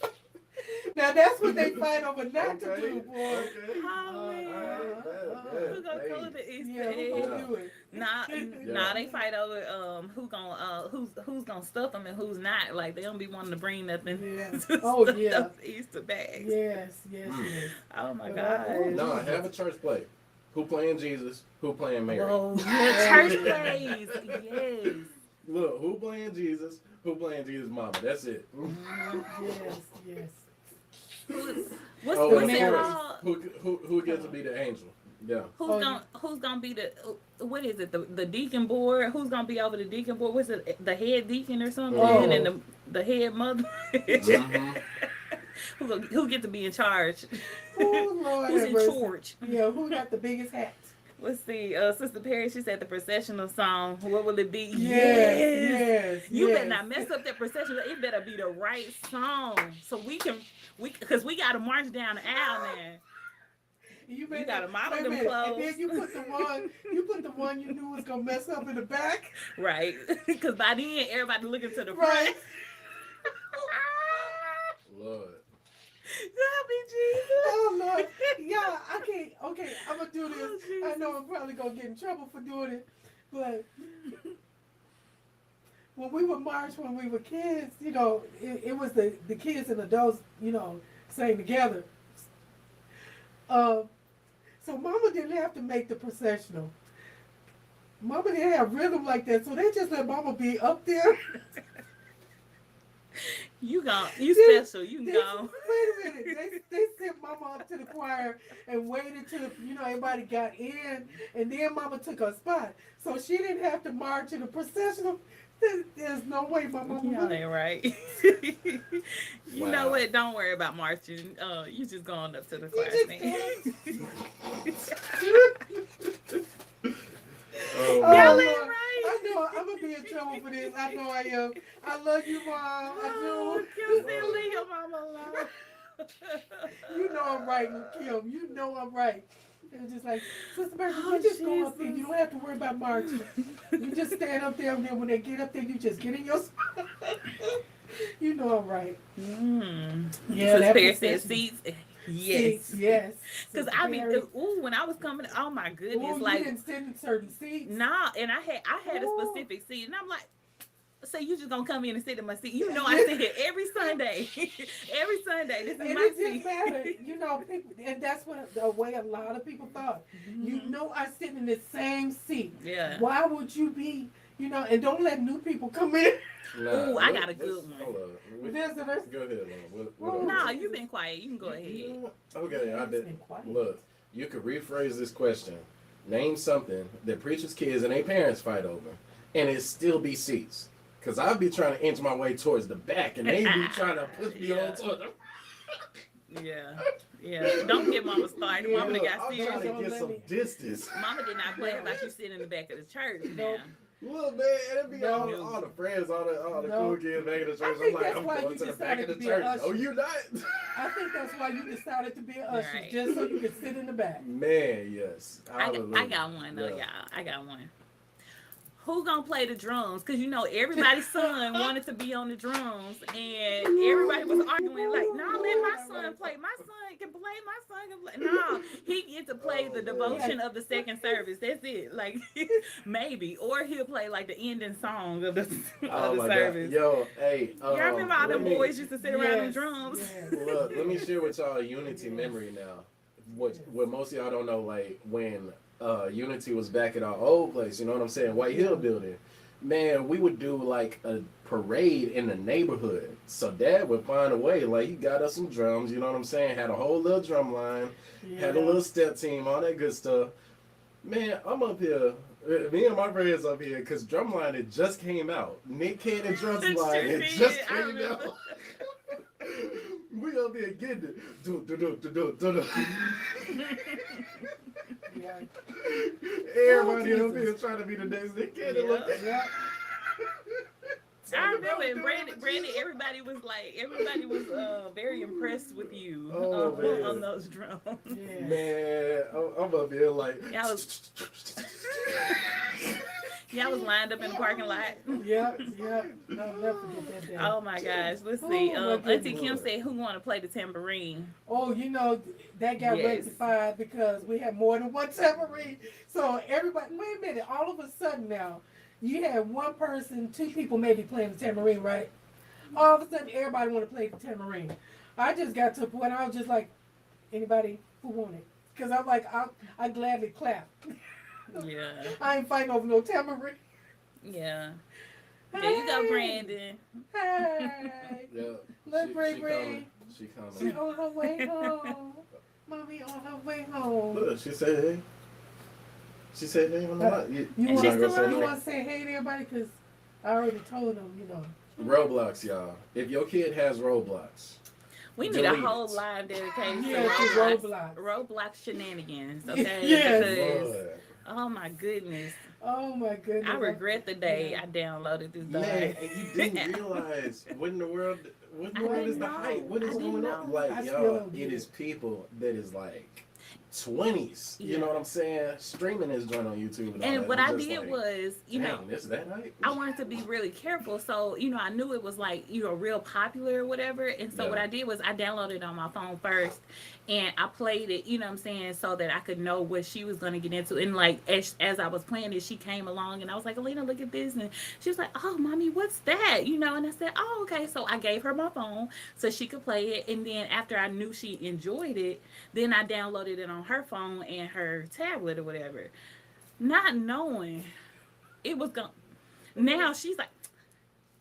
Now that's what they fight over not to Okay. do, boy. Oh man. Who gonna color the Easter Yeah, who egg? gonna do it? Nah, they fight over who's gonna stuff them and who's not. Like they don't be wanting to bring nothing. Yeah. to Oh, stuff yeah. up the Easter bags. Yes. Oh my But I- God. No, have a church play. Who playing Jesus? Who playing Mary? Whoa, yeah, church plays. Yes. Look, who playing Jesus? Who playing Jesus' mama? That's it. Yes. What's Oh, what's and it of called? course, who gets to be the angel? Yeah. Who's gonna be the what is it, the deacon board? Who's gonna be over the deacon board? What's it, the head deacon or something? Oh. And the head mother? Mhm. Who get to be in charge? Oh, Lord Who's have in mercy. charge? Yeah, who got the biggest hat? Let's see. Sister Perry, she said the processional song. What will it be? Yes. You better not mess up that processional. It better be the right song, so because we got to march down the aisle now. You gotta model wait a them minute, clothes. And then you put the one you knew was gonna mess up in the back. Right, because by then everybody looking to the Right. front. Lord. Help me, Jesus. Oh Lord, yeah, I can't. Okay, I'm gonna do this. Oh, I know I'm probably gonna get in trouble for doing it, but when we would march when we were kids, it was the kids and adults, sang together. So Mama didn't have to make the processional. Mama didn't have rhythm like that, so they just let Mama be up there. You special. You can go. Wait a minute. They sent Mama up to the choir and waited till everybody got in, and then Mama took her spot. So she didn't have to march in the processional. There's no way my mama Y'all would. ain't right. You know Wow. what? Don't worry about marching. You just going up to the class just stand. Oh, Oh, Y'all man. ain't Lord. right. I know I'm gonna be in trouble for this. I know I am. I love you, Mom. Oh, I Kim said, leave your mama alone. do. You know I'm right, Kim. You know I'm right. It was just like, Sister Bertha, Oh, you just go up there. Jesus. You don't have to worry about marching. You just stand up there, and then when they get up there, you just get in your spot. You know I'm right. Yeah, Sister that Perry said procession. seats. Yes. Seats, yes. Cause Sister I be Perry. when I was coming, oh my goodness, Ooh, you like didn't sit in certain seats. nah, and I had a Ooh. specific seat, and I'm like, so you just gonna come in and sit in my seat? You know, I sit here every Sunday. Every Sunday, this is And my it seat. didn't matter, you know, people, and that's what the way a lot of people thought. You know, I sit in the same seat. Yeah. Why would you be, you know, and don't let new people come in. Nah, Ooh, I got a good one. Hold on. Visitors. Go ahead, Mom. Oh, Nah, you've been quiet. You can go ahead. Okay, I It's did. been quiet. Look, you could rephrase this question. Name something that preachers' kids and their parents fight over, and it still be seats. Cause I'd be trying to inch my way towards the back, and they be trying to push me Yeah. on towards them. Yeah. Don't get Mama started. Mama done got I'm serious. trying to Don't get let some me- distance. Mama did not play about you sitting in the back of the church now. Nope. Look, man, it'd be all the friends, all the No. cool kids back in the church. I'm think like, that's I'm why going you to the back decided of the to be a church. usher. Oh, you not? I think that's why you decided to be an usher, Right. just so you could sit in the back. Man, yes. I got one though, Yeah. y'all. I got one. Who gonna play the drums? Cause you know everybody's son wanted to be on the drums, and everybody was arguing like, "No, let my son play. My son can play. My son can play." No, he get to play the devotion of the second service. That's it. Like maybe, or he'll play like the ending song of the Oh my service. God. Yo, hey. Y'all remember all them boys used to sit around them Yes, drums? yes. Look, let me share with y'all a Unity memory now. What most of y'all don't know, like when Unity was back at our old place, you know what I'm saying, White Hill building. Man, we would do like a parade in the neighborhood. So Dad would find a way, like he got us some drums, you know what I'm saying, had a whole little drum line, had a little step team, all that good stuff. Man, I'm up here. Me and my friends up here, because Drumline, it just came out. Nick Cannon Drumline, it just I came remember. out. We up here getting it. Do. Yeah. Everybody Oh, up here Jesus. trying to be the next Nick Cannon. Yeah. Look. Yeah. I remember, and Brandon, everybody was very impressed with you Oh, man. on those drums. Yeah. Man, I'm up here like. Y'all was lined up in the parking lot. Yeah. I'll never forget that day. Oh my gosh, let's see. Oh, my Auntie Kim goodness. said, "Who want to play the tambourine?" Oh, you know, that got Yes. rectified because we had more than one tambourine. So everybody, wait a minute, all of a sudden now, you had one person, two people maybe playing the tambourine, right? All of a sudden, everybody want to play the tambourine. I just got to a point, I was just like, anybody who want it? Because I'm like, I gladly clap. Yeah, I ain't fighting over no tambourine. yeah. There you go, Hey. Brandon. Hey, Yeah. Look, Ray she Ray. coming. She she coming. on her way home. Mommy on her way home. Look, she said hey. She said hey on the lot. You And want she's not gonna still say on you no? want to say hey to everybody? Because I already told them, you know. Roblox, y'all. If your kid has Roblox, We need a delete whole it. live dedicated Yeah, to to Roblox. Roblox. Roblox shenanigans, okay? Yes. Because, Lord. oh my goodness, Oh my goodness. I regret the day Yeah. I downloaded this Man, dog. and you didn't realize what in the world is didn't the know. hype? What is I didn't going on? know. Like, I still y'all, don't it get is it. people that is like 20s. You Yeah. know what I'm saying? Streaming is joint on YouTube. And, all And that. what I'm I just did like, was, you know, dang, this that hype? I wanted to be really careful. So, you know, I knew it was like, you know, real popular or whatever. And so Yeah. what I did was I downloaded it on my phone first and I played it, you know what I'm saying, so that I could know what she was going to get into. And like, as I was playing it, she came along and I was like, Alina, look at this. And she was like, oh, mommy, what's that? You know, and I said, oh, okay. So I gave her my phone so she could play it. And then after I knew she enjoyed it, then I downloaded it on her phone and her tablet or whatever. Not knowing it was going to. Now she's like,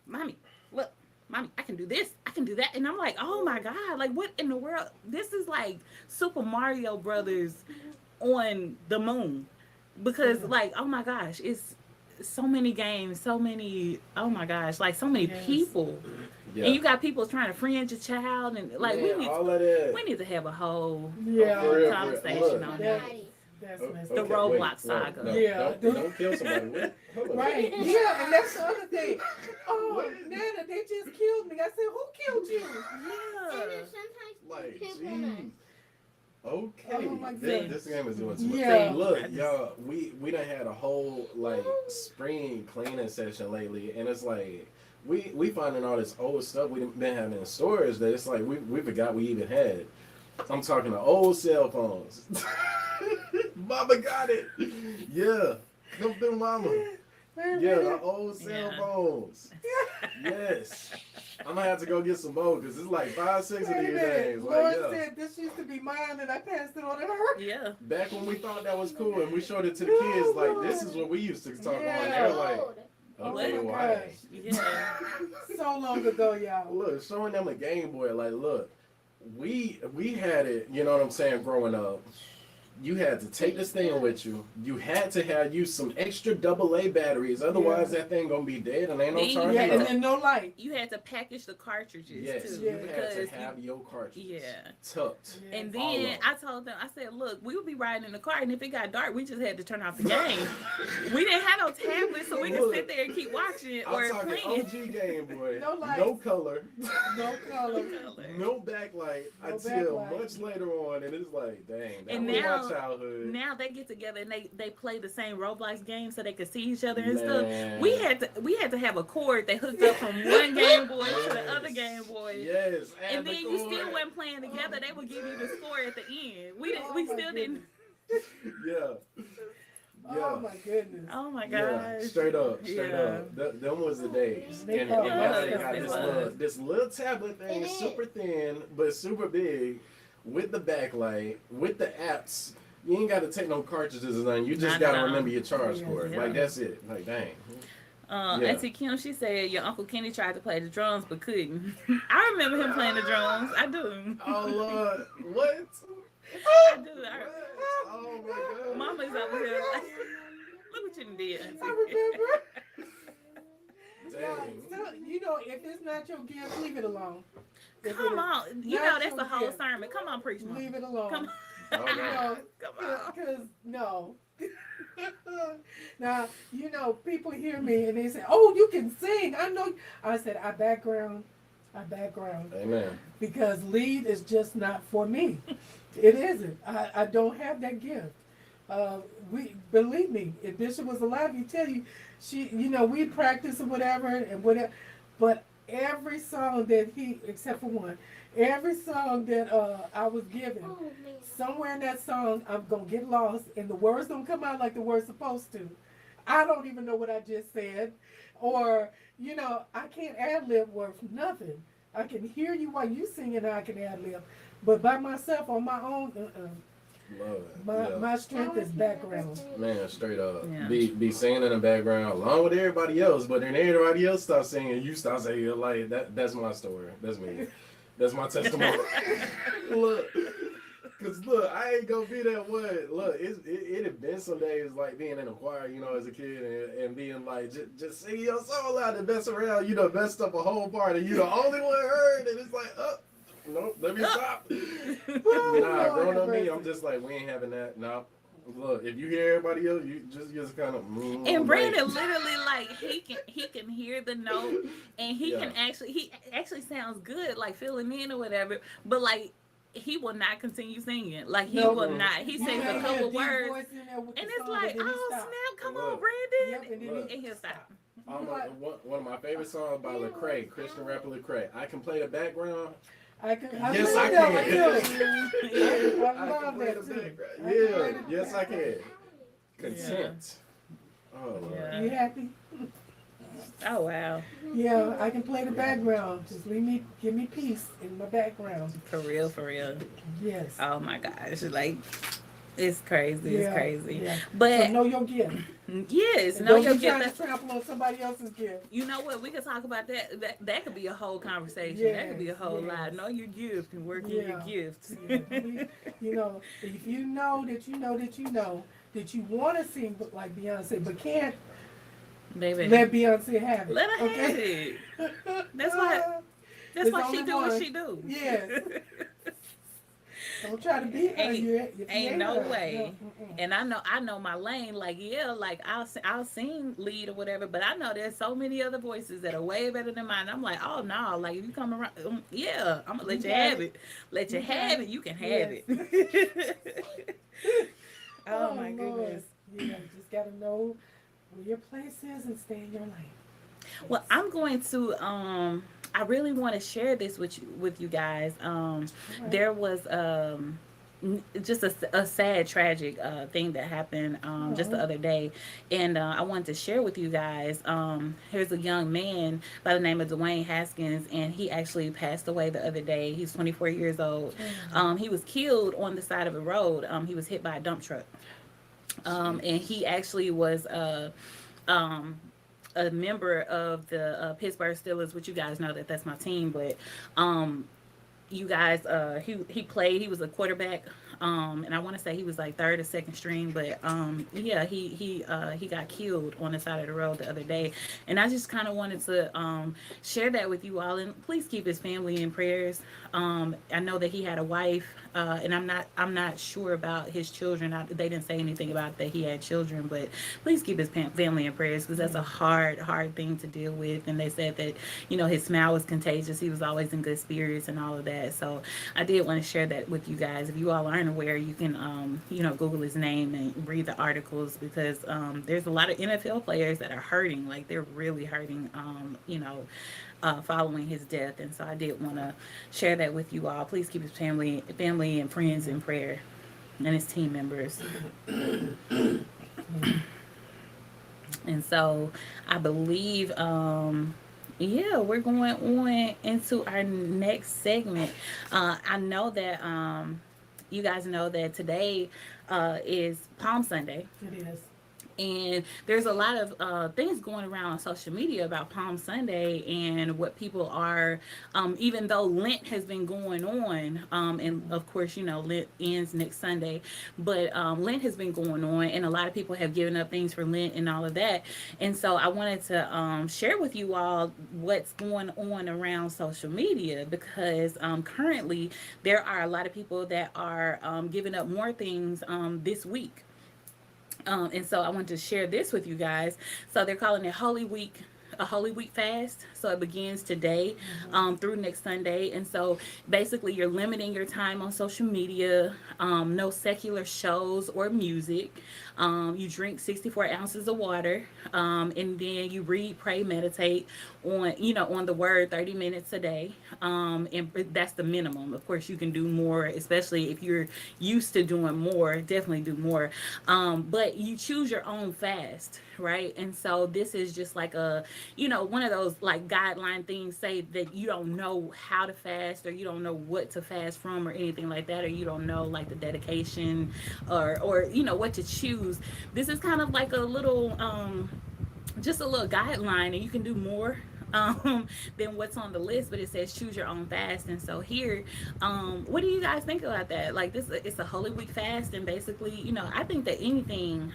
mommy, look, mommy, I can do this, I can do that. And I'm like, oh my God, like what in the world? This is like Super Mario Brothers on the moon. Because like, oh my gosh, so many games, so many, oh my gosh, like so many people. Yeah. And you got people trying to friend your child, and like all of that. we need to have a whole Yeah. conversation Look. on that. That's Oh, messed The up. Roblox saga. No, Yeah. don't kill somebody. Wait, hold on. Right. Yeah, and that's the other thing. Oh, Nana, they just killed me. I said, who killed you? Yeah. Like, geez. Okay, Oh, my this game is doing too much. Yeah. Look, y'all, we done had a whole like spring cleaning session lately, and it's like we finding all this old stuff we been having in storage that it's like we forgot we even had. I'm talking to old cell phones. Mama got it. Yeah, them mama. Yeah, the old cell phones. Yes. I'm gonna have to go get some more because it's like 5, 6 of these days. Like, Lauren yeah. said this used to be mine and I passed it on to her. Yeah. Back when we thought that was cool and we showed it to the kids, like this is what we used to talk on. They're like, okay, Oh my why? gosh. Yeah. So long ago, y'all. Look, showing them a Game Boy, like, look, we had it. You know what I'm saying? Growing up, you had to take this thing with you. You had to have use some extra AA batteries, otherwise that thing gonna be dead and ain't no Then you charging. Yeah, had and up. then no light. You had to package the cartridges Yes, too. you had to because have your cartridges yeah. tucked. Yeah. And All then of I told them, I said, look, we would be riding in the car, and if it got dark, we just had to turn off the game. We didn't have no tablet, so we could sit there and keep watching I'm or talking playing. OG Game Boy, No lights. no color, No color. no backlight No until backlight. much later on, and it's like, dang, that And was now- my childhood. Now they get together and they play the same Roblox game so they could see each other and Man. stuff. We had to have a cord that hooked up from one Game Boy to the other Game Boy. Yes, And then you still weren't playing together. They would give you the score at the end. We Oh, my still didn't. Yeah. Oh my goodness. Oh my Yeah, gosh. straight up. Yeah. Them was the days. They And was. now they They got was. this little tablet thing, It is. super thin but super big, with the backlight, with the apps. You ain't got to take no cartridges or nothing. You just Not got to at all. remember your charge Yeah. cord. Yeah. Like that's it. Like dang. Yeah. Auntie Kim, she said your Uncle Kenny tried to play the drums but couldn't. I remember him playing the drums. I do. Oh Lord, what? I do. Oh my God. Mama's over here like, look what you done did. Auntie. I remember. Dang. So, you know, if it's not your gift, leave it alone. If Come it- on. You know Not that's your a whole gift. sermon. Come on, preach, Mama. Leave it alone. Come Oh, on. You no. know, Come on. because no. Now, you know, people hear me and they say, "Oh, you can sing." I know. I said, I background, Amen. because lead is just not for me. It isn't. I don't have that gift. We believe me. If Bishop was alive, he'd tell you, we practice or whatever, but every song that except for one, every song that I was given. Somewhere in that song, I'm going to get lost, and the words don't come out like the words supposed to. I don't even know what I just said. Or, I can't ad-lib words, nothing. I can hear you while you singing, and I can ad-lib. But by myself, on my own, Lord. my strength is background. Man, straight up. Yeah. Be singing in the background along with everybody else, but then everybody else starts singing, you start saying, like, that's my story. That's me. That's my testimony. Look. Cause look, I ain't gonna be that one. Look, it had been some days like being in a choir, as a kid, and being like, just sing your song out and mess around, messed up a whole part, and you the only one heard, and it's like, nope, let me stop. Nah, growing up me, I'm just like, we ain't having that. Nah. Look, if you hear everybody else, you just kind of. And Brandon literally like he can hear the note and he actually sounds good, like filling in or whatever, but like he will not continue singing. Like he will not. He sings a couple words and it's like, oh snap, come on, Brandon. Yep, and he'll stop. One of my favorite songs by Lecrae, Christian rapper Lecrae. I can play the background. Yes, I can. I love that too. Yeah, yes, I can. Content. Oh, Lord. Yeah. You happy? Oh wow. Yeah, I can play the background. Just give me peace in my background. For real, for real. Yes. Oh my gosh. Like it's crazy. It's crazy. Yeah. But So know your gift. yes, And no, don't you'll be get trying that. to trample on somebody else's gift. You know what? We could talk about that. That could be a whole conversation. That could be a Yes, whole yes. lot. Know your gift and work in your gifts. Yeah. If you know that you want to sing like Beyonce, but can't, Baby. Let Beyonce have it. Let her okay? have it. That's why There's she only do what one. she do. Yes. Don't try to beat her. Ain't no way. No. And I know my lane. Like, yeah, like I'll sing lead or whatever, but I know there's so many other voices that are way better than mine. I'm like, oh no, like if you come around, yeah, I'm gonna let you have it. Let you have it. You can have it. Oh my goodness. Yeah, you just gotta know where your place is and stay in your lane. Well, I'm going to I really want to share this with you guys. There was just a sad, tragic thing that happened just the other day, and I wanted to share with you guys. Here's a young man by the name of Dwayne Haskins, and he actually passed away the other day. He's 24 years old. He was killed on the side of a road. He was hit by a dump truck, and he actually was a member of the Pittsburgh Steelers, which you guys know that's my team. But you guys, he played. He was a quarterback, and I want to say he was like third or second string. But yeah, he got killed on the side of the road the other day, and I just kind of wanted to share that with you all. And please keep his family in prayers. I know that he had a wife, and I'm not sure about his children. They didn't say anything about that he had children, but please keep his family in prayers, because that's a hard thing to deal with. And they said that, you know, his smile was contagious. He was always in good spirits and all of that. So I did want to share that with you guys. If you all aren't aware, you can you know, Google his name and read the articles, because there's a lot of NFL players that are hurting. Like, they're really hurting. You know, following his death. And so I did want to share that with you all. Please keep his family and friends in prayer, and his team members. And so I believe, yeah, we're going on into our next segment. I know that you guys know that today is Palm Sunday. It is. And there's a lot of things going around on social media about Palm Sunday and what people are, even though Lent has been going on, and of course, you know, Lent ends next Sunday, but Lent has been going on, and a lot of people have given up things for Lent and all of that. And so I wanted to share with you all what's going on around social media, because currently there are a lot of people that are giving up more things this week. And so I wanted to share this with you guys. So they're calling it Holy Week, a Holy Week fast. So it begins today through next Sunday. And so basically you're limiting your time on social media, no secular shows or music. You drink 64 ounces of water, and then you read, pray, meditate on, you know, on the word 30 minutes a day. And that's the minimum. Of course, you can do more, especially if you're used to doing more, definitely do more. But you choose your own fast, right? And so this is just like a, you know, one of those like guideline things, say that you don't know how to fast, or you don't know what to fast from, or anything like that, or you don't know like the dedication or you know what to choose. This is kind of like a little just a little guideline, and you can do more than what's on the list, but it says choose your own fast. And so here, what do you guys think about that? Like, this, it's a Holy Week fast, and basically, you know, I think that anything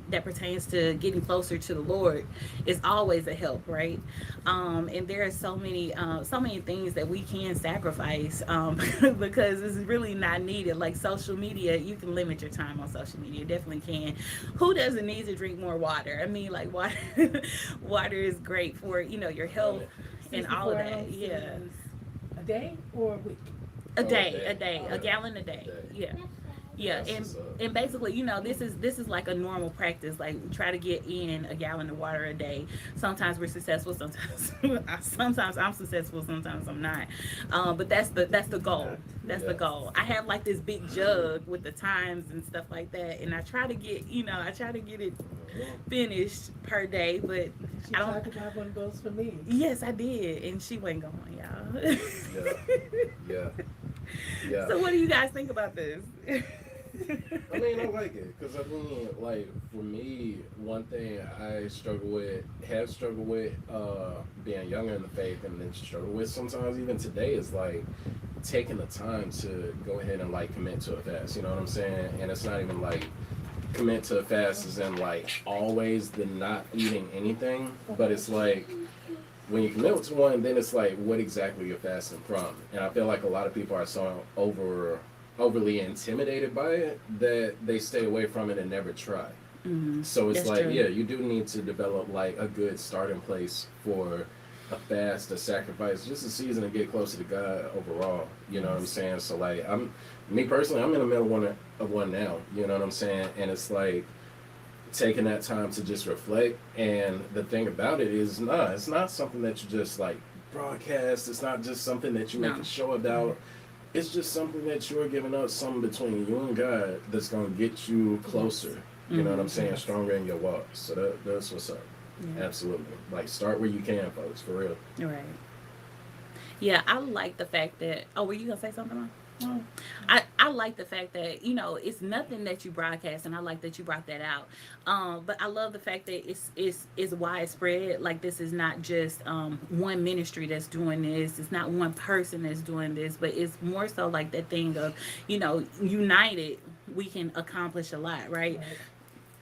that pertains to getting closer to the Lord is always a help, right? And there are so many things that we can sacrifice because it's really not needed. Like social media, you can limit your time on social media, definitely can. Who doesn't need to drink more water? I mean, like, water is great for, you know, your health and all of that. Yeah. A day or a week? A gallon a day. Yeah. And basically, you know, this is like a normal practice. Like, try to get in a gallon of water a day. Sometimes we're successful, sometimes I'm successful, sometimes I'm not. But that's the goal. That's the goal. I have like this big jug with the times and stuff like that, and I try to get it finished per day, but She talked about one of those for me. Yes, I did, and she wasn't going, y'all. Yeah. So what do you guys think about this? I mean, I like it, because I mean, like, for me, one thing I have struggled with, being younger in the faith, and then struggle with sometimes even today, is like taking the time to go ahead and like commit to a fast, you know what I'm saying? And it's not even like commit to a fast isn't like always the not eating anything, but it's like when you commit to one, then it's like what exactly you're fasting from. And I feel like a lot of people are so overly intimidated by it that they stay away from it and never try. So it's That's like, true. yeah, you do need to develop like a good starting place for a fast, a sacrifice, just a season to get closer to God overall. You know what I'm saying? So like, me personally, I'm in the middle of one now. You know what I'm saying? And it's like taking that time to just reflect. And the thing about it is, it's not something that you just like broadcast. It's not just something that you make a show about. It's just something that you're giving up something between you and God that's gonna get you closer. You know what I'm saying? Stronger in your walk. So that's what's up. Absolutely. Like, start where you can, folks, for real. Right. Yeah, I like the fact that. Oh, were you gonna say something, Mom? Mm. I like the fact that, you know, it's nothing that you broadcast, and I like that you brought that out. But I love the fact that it's widespread. Like, this is not just one ministry that's doing this. It's not one person that's doing this, but it's more so like that thing of, you know, united we can accomplish a lot, right?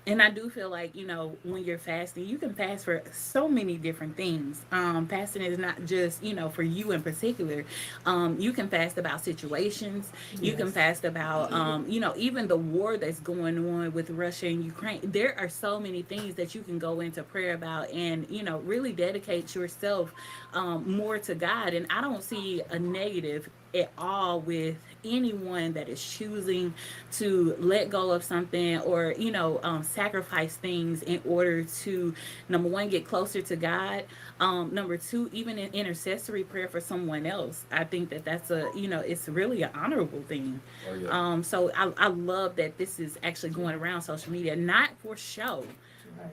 And I do feel like, you know, when you're fasting, you can fast for so many different things. Fasting is not just, you know, for you in particular. You can fast about situations. You can fast about, you know, even the war that's going on with Russia and Ukraine. There are so many things that you can go into prayer about and, you know, really dedicate yourself more to God. And I don't see a negative at all with anyone that is choosing to let go of something or, you know, sacrifice things in order to, number one, get closer to God. Number two, even in intercessory prayer for someone else. I think that that's a, you know, it's really an honorable thing. Oh, yeah. So I love that this is actually going around social media, not for show,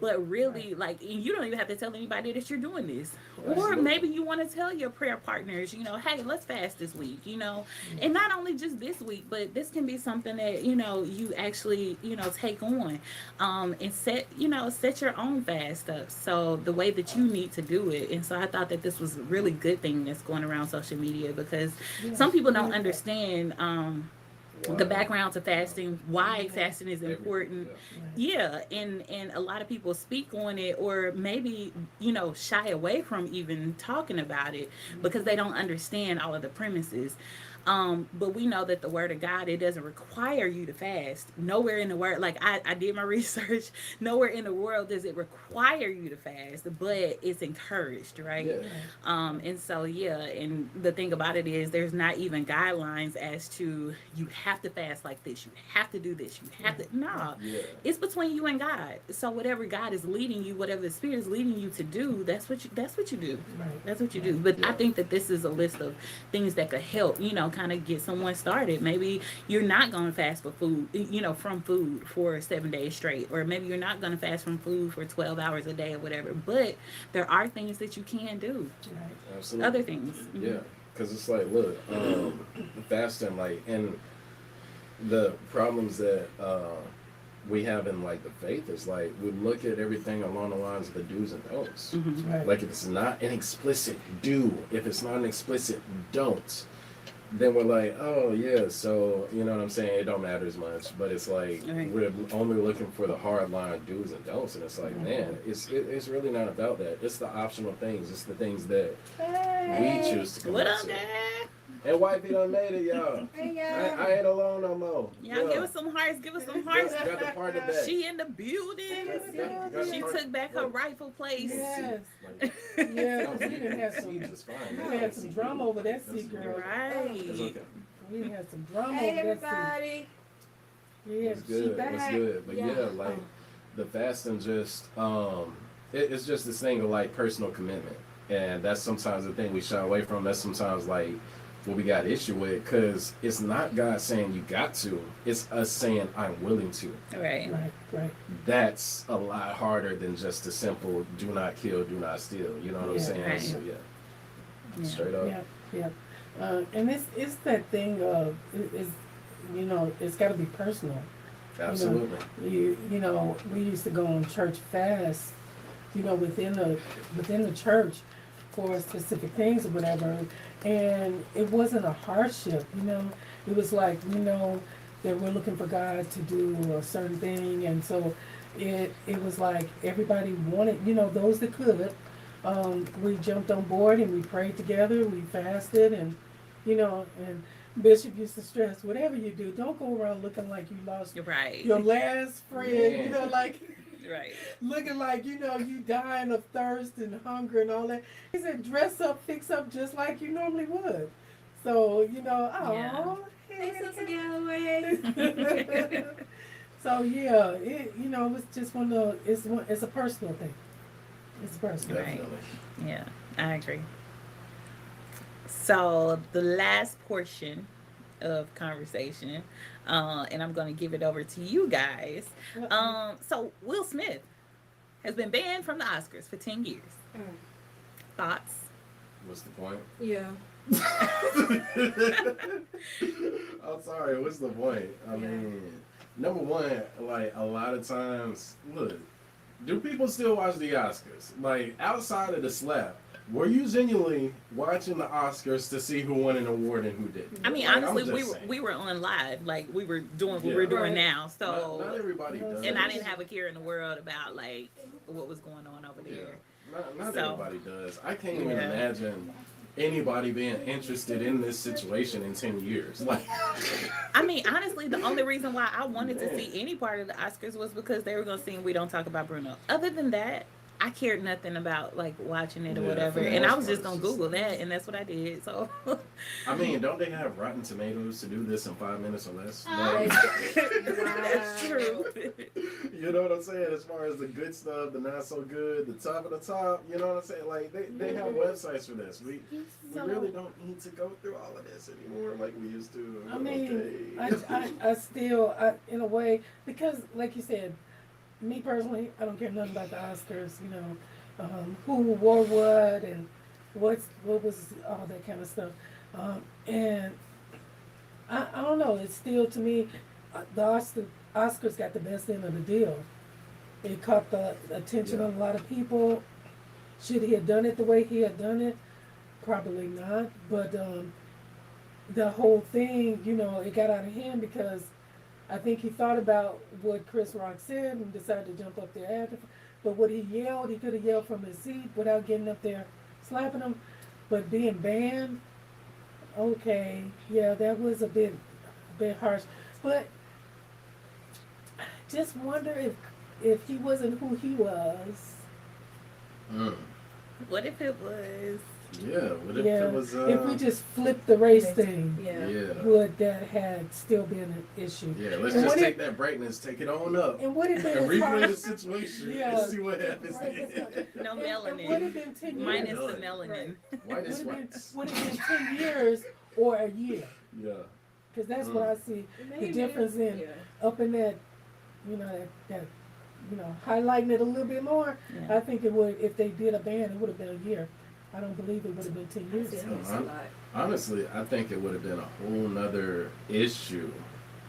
but really, like, and you don't even have to tell anybody that you're doing this. Or maybe you want to tell your prayer partners, you know, hey, let's fast this week, you know. And not only just this week, but this can be something that, you know, you actually, you know, take on and set your own fast up. So the way that you need to do it. And so I thought that this was a really good thing that's going around social media because some people don't understand the background to fasting, why fasting is important. And a lot of people speak on it or maybe, you know, shy away from even talking about it because they don't understand all of the premises. But we know that the word of God, it doesn't require you to fast. Nowhere in the word, like I did my research, nowhere in the world does it require you to fast, but it's encouraged, right? And so, and the thing about it is there's not even guidelines as to you have to fast like this, you have to do this, you have to, it's between you and God. So whatever God is leading you, whatever the Spirit is leading you to do, that's what you do. That's what you do. But I think that this is a list of things that could help, you know, kind of get someone started. Maybe you're not going to fast for food, you know, from food for 7 days straight, or maybe you're not going to fast from food for 12 hours a day or whatever, but there are things that you can do. Absolutely. Other things. Yeah, because it's like, look, fasting, like, and the problems that we have in like the faith is like we look at everything along the lines of the do's and don'ts. Like if it's not an explicit do, if it's not an explicit don't, then we're like, oh yeah, so you know what I'm saying, it don't matter as much. But it's like we're only looking for the hard line do's and don'ts, and it's like, man, it's really not about that. It's the optional things. It's the things that we choose to commit What up, to. Dad? And Wifey done made it, y'all. Hey, I ain't alone no more. Y'all give us some hearts. Give us some hearts. Got the party back. She in the building. Got She took back her rightful place. Yes. Like, Yeah, we didn't have some. seeds is fine. We had some drum over that seat, girl. It's Right. okay. We had some drum Hey over that everybody. seat. Yeah, It's good. It's good. But yeah, like the fasting just it's just this thing of like personal commitment, and that's sometimes the thing we shy away from. That's sometimes like what we got issue with, because it's not God saying you got to, it's us saying I'm willing to. Right. Right. That's a lot harder than just a simple do not kill, do not steal. You know what I'm saying? Right. So straight up. Yeah. And it's that thing of it's you know, it's got to be personal. Absolutely. You know, we used to go on church fast, you know, within the church for specific things or whatever, and it wasn't a hardship, you know. It was like, you know, that we're looking for God to do a certain thing, and so it was like everybody wanted, those that could. We jumped on board and we prayed together. We fasted, and and Bishop used to stress, whatever you do, don't go around looking like you lost Right. your last friend. Yeah. Like Right. looking like you dying of thirst and hunger and all that. He said, dress up, fix up, just like you normally would. So Yeah. hey, Away. So yeah, it it's just one of it's a personal thing. It's personal. Right. Definitely. Yeah, I agree. So the last portion of conversation, and I'm going to give it over to you guys. So Will Smith has been banned from the Oscars for 10 years. Thoughts? What's the point? Yeah. I'm sorry, what's the point? I mean, number one, like a lot of times, look, do people still watch the Oscars? Like outside of the slap, were you genuinely watching the Oscars to see who won an award and who didn't? I mean, Like, honestly, I'm just saying. we were on live, like we were doing what Yeah. we're doing Right. now. So, Not everybody does. and I didn't have a care in the world about like what was going on over Yeah. there. Not So- everybody does. I can't even Yeah. imagine anybody being interested in this situation in 10 years. Like, I mean, honestly, the only reason why I wanted to see any part of the Oscars was because they were gonna sing "We Don't Talk About Bruno." Other than that, I cared nothing about like watching it or Yeah, whatever, for the and I most was just part, gonna it's Google that, and that's what I did. So, I mean, don't they have Rotten Tomatoes to do this in 5 minutes or less? Wow. that's true. You know what I'm saying? As far as the good stuff, the not so good, the top of the top, you know what I'm saying? Like, they have websites for this. We really don't need to go through all of this anymore like we used to. I mean, Okay. I still, in a way, because like you said, me personally, I don't care nothing about the Oscars. Who wore what and what was all that kind of stuff. And I don't know. It's still to me, the Oscars got the best end of the deal. It caught the attention of a lot of people. Should he have done it the way he had done it? Probably not. But the whole thing, it got out of hand because I think he thought about what Chris Rock said and decided to jump up there after. But what he yelled, he could have yelled from his seat without getting up there slapping him. But being banned, okay, yeah, that was a bit harsh. But I just wonder if he wasn't who he was. What if it was? Yeah, what if Yeah, it was... if we just flipped the race thing, Yeah. Yeah. would that had still been an issue? Yeah, let's And just what take if- that brightness, take it on up, And would it been and as replay the harsh? situation Yeah. and see what happens Right, then. No It would have melanin. been 10 years. Minus the None. melanin. White is Would white. have been 10 years or a year. Yeah. Because that's what I see. Maybe. difference in- Yeah. Up in that, that highlighting it a little bit more, Yeah. I think it would, if they did a ban, it would have been a year. I don't believe it would have been 10 years. Yeah, that's a lot. Honestly, I think it would have been a whole nother issue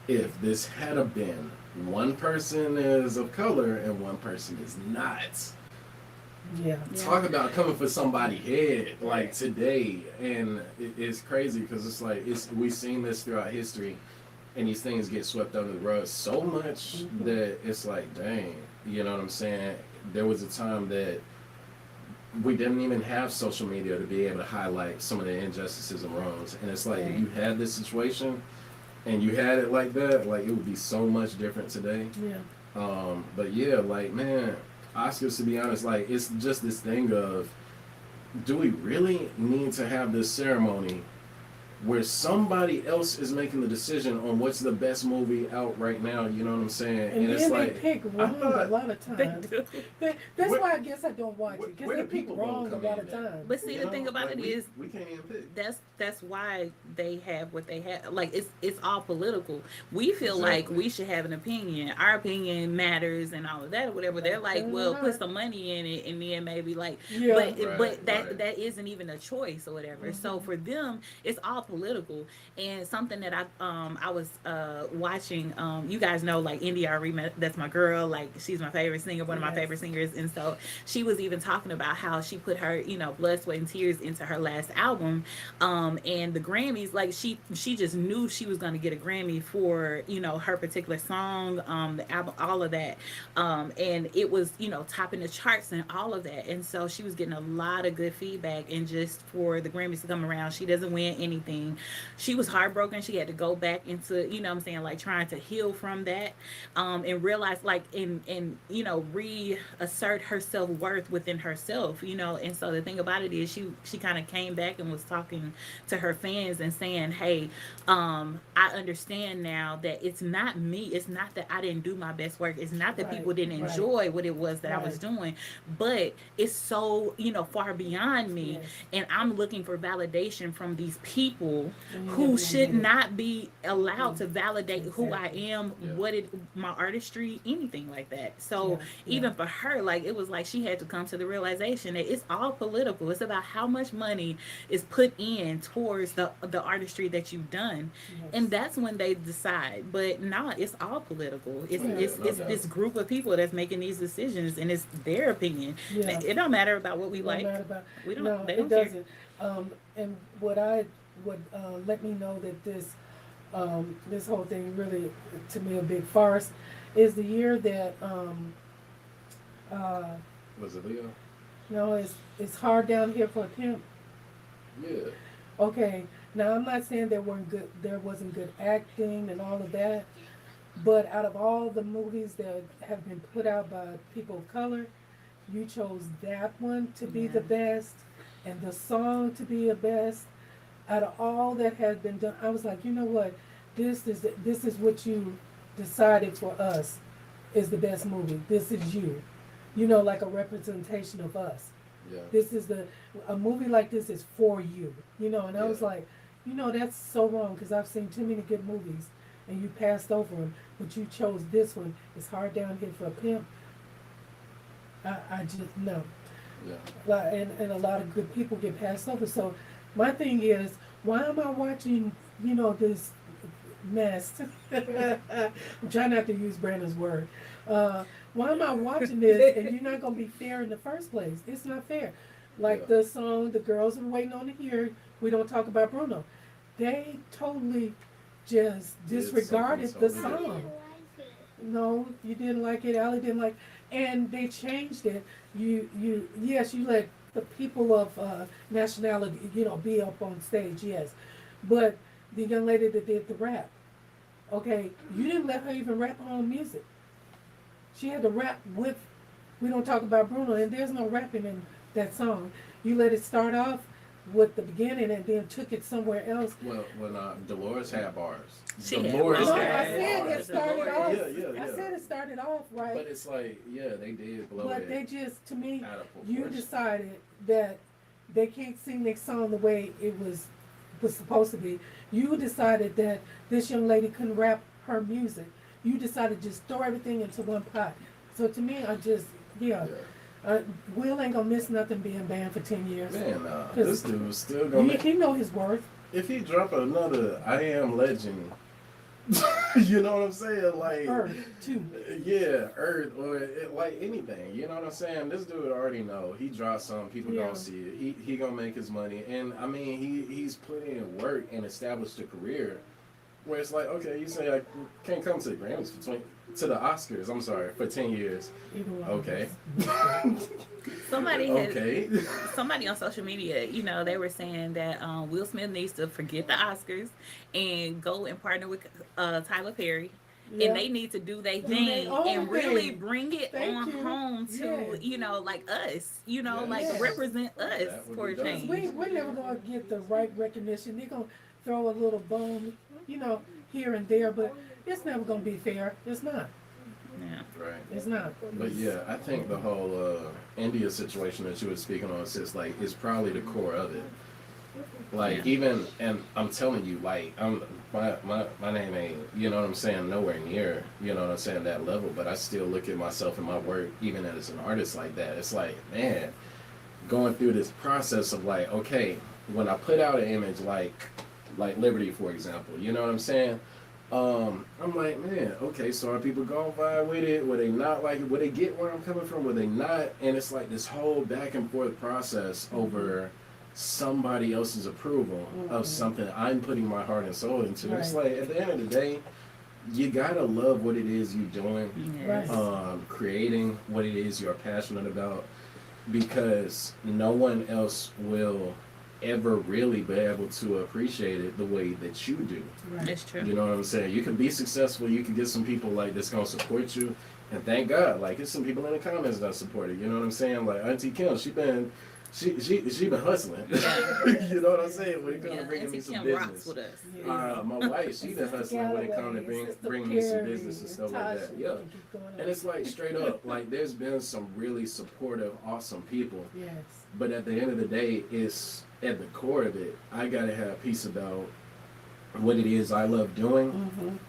if this had have been one person is of color and one person is not. Yeah. Talk about coming for somebody's head like today, and it's crazy because it's like we've seen this throughout history, and these things get swept under the rug so much that it's like, dang, you know what I'm saying? There was a time that we didn't even have social media to be able to highlight some of the injustices and wrongs, and it's like if you had this situation and you had it like that, like it would be so much different today. Yeah. But yeah, like man, Oscars, to be honest, like it's just this thing of, do we really need to have this ceremony where somebody else is making the decision on what's the best movie out right now? You know what I'm saying? And it's then like, they pick wrong a lot of times. That's Where- why I guess I don't watch it, because where they do pick people gonna wrong a come lot in of at? times. But see, you the know, thing about like, it is, we can't even pick. that's why they have what they have. Like it's all political. We feel like Exactly. we should have an opinion. Our opinion matters and all of that or whatever. They're like, well, put some money in it and then maybe like Yeah. but Right, right. that isn't even a choice or whatever. So for them, it's all political. And something that I was watching, you guys know, like India Arie, that's my girl, like she's my favorite singer, one of my favorite singers. And so she was even talking about how she put her, you know, blood, sweat, and tears into her last album. And the Grammys, like she just knew she was going to get a Grammy for, you know, her particular song, the album, all of that. And it was, you know, topping the charts and all of that. And so she was getting a lot of good feedback. And just for the Grammys to come around, she doesn't win anything. She was heartbroken. She had to go back into, you know what I'm saying, like trying to heal from that, and realize, like, and you know, reassert her self-worth within herself, you know. And so the thing about it is she kind of came back and was talking to her fans and saying, hey, I understand now that it's not me. It's not that I didn't do my best work. It's not that people didn't enjoy what it was that I was doing, but it's so, you know, far beyond me. And I'm looking for validation from these people who should not be allowed to validate who I am, what it, my artistry, anything like that. So even for her, like, it was like she had to come to the realization that it's all political. It's about how much money is put in towards the artistry that you've done. And that's when they decide. But nah, it's all political. It's this group of people that's making these decisions, and it's their opinion. It don't matter about what we like. We don't. No, they don't it care. doesn't. And what I would let me know that this whole thing really, to me, a big farce, is the year that Was it Leo? no, it's hard down here for a pimp. Yeah. Okay, now I'm not saying there wasn't good acting and all of that, but out of all the movies that have been put out by people of color, you chose that one to be the best, and the song to be the best. Out of all that has been done, I was like, you know what, this is what you decided for us is the best movie. This is you, you know, like a representation of us. Yeah. This is a movie like this is for you, you know. And I was like, you know, that's so wrong, because I've seen too many good movies, and you passed over them, but you chose this one. It's hard down here for a pimp. I just no. Yeah. And a lot of good people get passed over. So my thing is, why am I watching, you know, this mess? I'm trying not to use Brandon's word. Why am I watching this and you're not going to be fair in the first place? It's not fair. Like the song, the girls are waiting on to hear, we don't talk about Bruno. They totally just disregarded the song. No, you didn't like it. Allie didn't like, and they changed it. Yes, you let the people of nationality, you know, be up on stage, yes. But the young lady that did the rap, okay, you didn't let her even rap her own music. She had to rap with, we don't talk about Bruno, and there's no rapping in that song. You let it start off with the beginning and then took it somewhere else. Well, when Dolores had bars. Dolores No, I had said it started off. Yeah. I said it started off right. But it's like, they did blow but it. they just, to me, out of you proportion. decided that they can't sing their song the way it was supposed to be. You decided that this young lady couldn't rap her music. You decided to just throw everything into one pot. So to me, I just, Will ain't gonna miss nothing being banned for 10 years. Man, this dude's still gonna he know his worth. If he drop another I Am Legend, you know what I'm saying? Like Earth, too. Yeah, Earth, or like anything. You know what I'm saying? This dude already know. He drops something, people gonna see it. He gonna make his money. And I mean, he's put in work and established a career where it's like, okay, you say I can't come to the Grammys to the Oscars, I'm sorry, for 10 years. Okay. Somebody on social media, you know, they were saying that Will Smith needs to forget the Oscars and go and partner with Tyler Perry. Yeah. And they need to do their thing and really bring it home to, you know, like us, you know, like represent us for a change. We're never going to get the right recognition. They're going to throw a little bone, you know, here and there, but it's never going to be fair. It's not. Yeah. Right. It's not. But yeah, I think the whole India situation that you were speaking on is like, is probably the core of it. Like even, and I'm telling you, like my name ain't, you know what I'm saying, nowhere near, you know what I'm saying, that level. But I still look at myself and my work, even as an artist like that. It's like, man, going through this process of like, okay, when I put out an image like like Liberty, for example. You know what I'm saying? I'm like, man, okay, so are people going to vibe with it? Would they not like it? Would they get where I'm coming from? Would they not? And it's like this whole back and forth process over somebody else's approval of something I'm putting my heart and soul into. Right. It's like, at the end of the day, you gotta love what it is you're doing, Yes. creating what it is you're passionate about, because no one else will ever really be able to appreciate it the way that you do. Right. It's true. You know what I'm saying? You can be successful, you can get some people like that's gonna support you, and thank God, like there's some people in the comments that support it. You know what I'm saying? Like Auntie Kim, she been hustling. You know what I'm saying? When it comes to bringing me some Kim rocks business. with us. My wife, she been hustling when it comes to bringing me some business and stuff like that. Yeah. And it's like straight up, like there's been some really supportive, awesome people. Yes. But at the end of the day, it's at the core of it, I gotta have peace about what it is I love doing.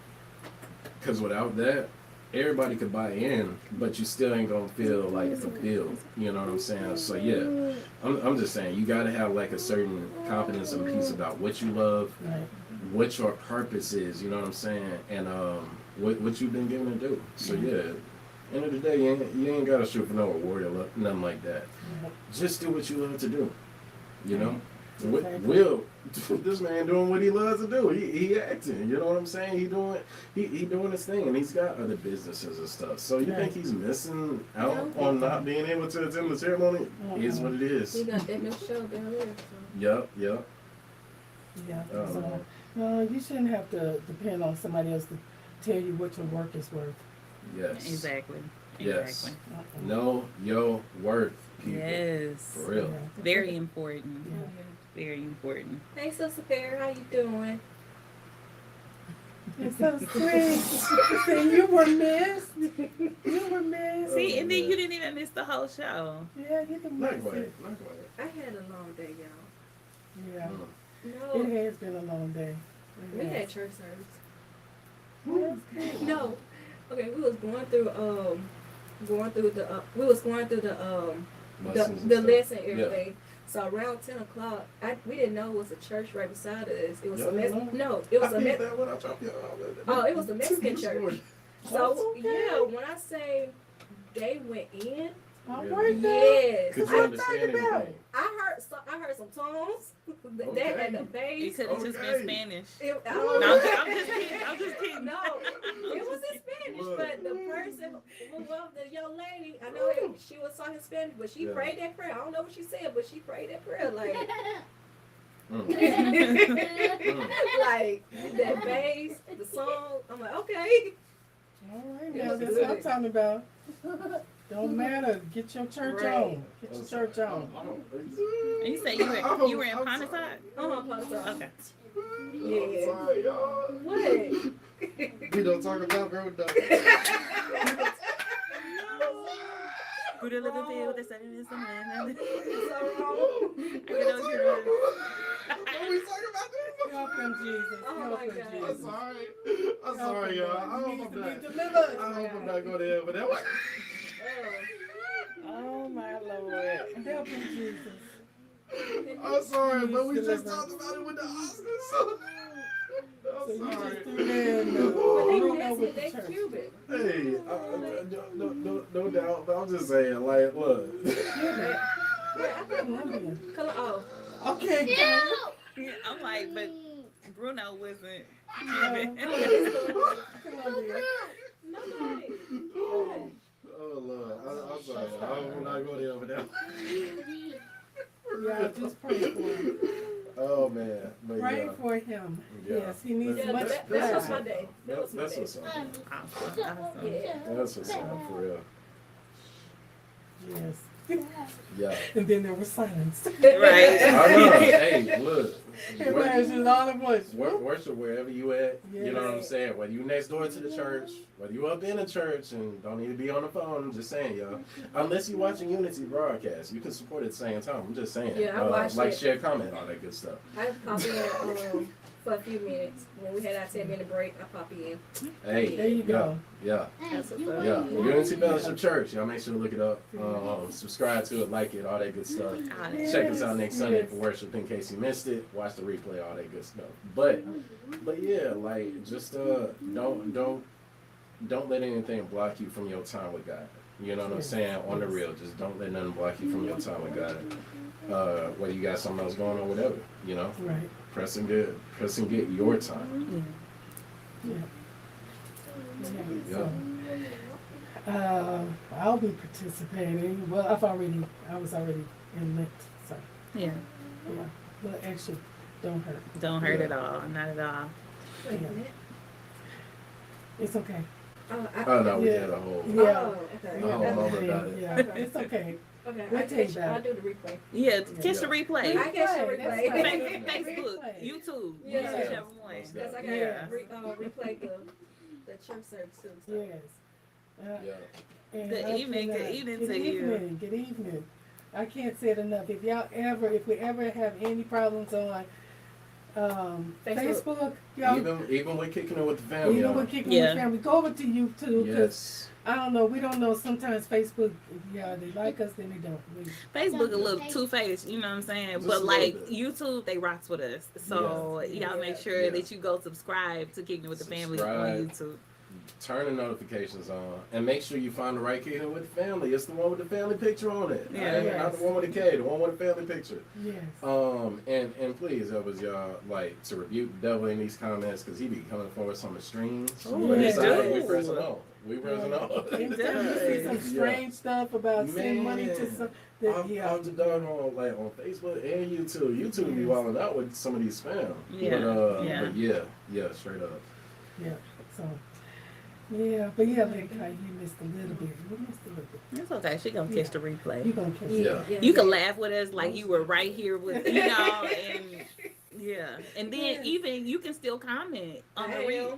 Because without that, everybody could buy in, but you still ain't gonna feel like fulfilled. You know what I'm saying? So yeah, I'm just saying you gotta have like a certain confidence and peace about what you love, Right. what your purpose is. You know what I'm saying? And what you've been given to do. So yeah, end of the day, you ain't gotta shoot for no award or nothing like that. Just do what you love to do. You know? Will, this man doing what he loves to do. He acting. You know what I'm saying? He doing his thing, and he's got other businesses and stuff. So you think he's missing out on not being able to attend the ceremony? Is what it is. He got that new show down there. Yep. Yeah. So, no, you shouldn't have to depend on somebody else to tell you what your work is worth. Yes. Exactly. Yes. Exactly. Know your worth, people. Yes. For real. Very important. Very important. Hey, Sister Pear, how you doing? It's so sweet. See, you were missed. You were missed. See, and then you didn't even miss the whole show. Yeah, you can Not miss quite. it. Not quite. I had a long day, y'all. Yeah. No, It has been a long day. we had church service. No, okay, we was going through Lessons and the stuff. lesson every Yeah. day. So around 10 o'clock, we didn't know it was a church right beside us. It was Y'all a didn't know? it was I a did that when I dropped y'all. oh, it was a Mexican church. So okay. yeah, when I say they went in, All Really? right, now. yes, Could you understand anything? I heard some tones. They had the It bass. could have just been Okay. Spanish. I No, don't know. I'm just kidding. I'm just kidding. No, it was in Spanish, Look. but the person, well, the young lady, I know she was talking Spanish, but she Yeah. prayed that prayer. I don't know what she said, but she prayed that prayer like, like that bass, the song. I'm like, okay. All right, It now was that's what I'm good. talking about. Don't matter. Get your church Right. on. Get your church on. And you said you were in Pontotoc? Okay. Yeah. Sorry, y'all. What? We don't talk about road dog. Who the little deal with the setting is the man? So wrong. What we talking about this? Help them, Jesus. Oh Help my them, God. I'm Jesus. sorry. I'm sorry, y'all. I hope I'm not. Delivered. I hope I'm not going to hell, but that was. Oh my Lord. Help them, Jesus. I'm sorry, but we just talked about it with the Oscars. So So I'm you just sorry. threw that in But the they with Mexican, the they church. Cuban. Hey, no doubt, but I'm just saying, like, look. Colombian. Oh, Okay. I'm like, but Bruno wasn't. Colombian. nobody. Oh, Lord. I'm sorry. I'm not going to hell, but that. Yeah, just pray for him. Oh, man. But Pray yeah. for him. Yeah. Yes, he needs Yeah, much that prayer. was my day. That was my That's day. what's up. Awesome. Yeah. That's what's up, for real. Yes. Yeah. And then there was silence. Right. I know. Hey, look. Everybody was just all at once. Worship wherever you at. You know what I'm Yes. saying? Whether you next door to the church, whether you up in the church and don't need to be on the phone. I'm just saying, y'all. Unless you're watching Unity broadcast, you can support it at the same time. I'm just saying. Yeah, I watched like, it. share, comment, all that good stuff. I popped in for a few minutes. When we had our 10-minute break, I pop in. Hey, There you go. Yeah. That's what's up. Yeah. Unity Fellowship Church. Y'all make sure to look it up. Subscribe to it, like it, all that good stuff. Check us out next Sunday for worship in case you missed it. Watch the replay, all that good stuff. But yeah, like just don't let anything block you from your time with God. You know what I'm saying? On the real, just don't let nothing block you from your time with God. Whether you got something else going on, whatever, you know. Right. Press and get your time. Yeah. Yeah. So, I'll be participating. Well, I was already in Lent, so Yeah. yeah. But actually, don't hurt. Don't hurt at all. Not at all. Wait a minute. It's okay. Oh no, we Yeah. had a whole. Yeah. Oh, okay. Oh, that's Mama okay. got it. Yeah, it's okay. Okay, We'll take that. I'll do the replay. Yeah, catch the I replay. catch the That's replay. fine. Facebook, Replay. YouTube. Yeah. Whichever one. Because I got Yeah. replay the church service too. So. Yes. Yeah. And Good I evening, cannot- good evening good to you. evening, Good evening. I can't say it enough. If we ever have any problems on Facebook, y'all, Even with kicking it with the family. you know y'all. what, kicking Yeah. with family, go over to YouTube because Yes. I don't know. We don't know. Sometimes Facebook, yeah, they like us, then they don't. Facebook a little two-faced, you know what I'm saying? Just But a like little bit. YouTube, they rocks with us. So y'all make sure Yeah. that you go subscribe to Kicking It With the Family on Subscribe. YouTube. Turn the notifications on and make sure you find the right kicking it with the family. It's the one with the family picture on it. Yeah. Right? Not the one with the K, the one with the family picture. Yes. And please help us, y'all, like, to rebuke the devil in these comments because he be coming for us on the streams. Oh, he It's like, we does. pressing on. We pressing on. Anytime you see some strange stuff about sending money to Man. some, Off the dog on Facebook and YouTube. YouTube be wilding out with some of these spam. Yeah. But yeah, straight up. yeah. So, yeah, but yeah, like you missed a little bit. You missed a little bit. It's okay. She gonna catch the replay. You gonna catch Yeah. it. You can laugh with us like you were right here with, and yeah. And then even you can still comment on the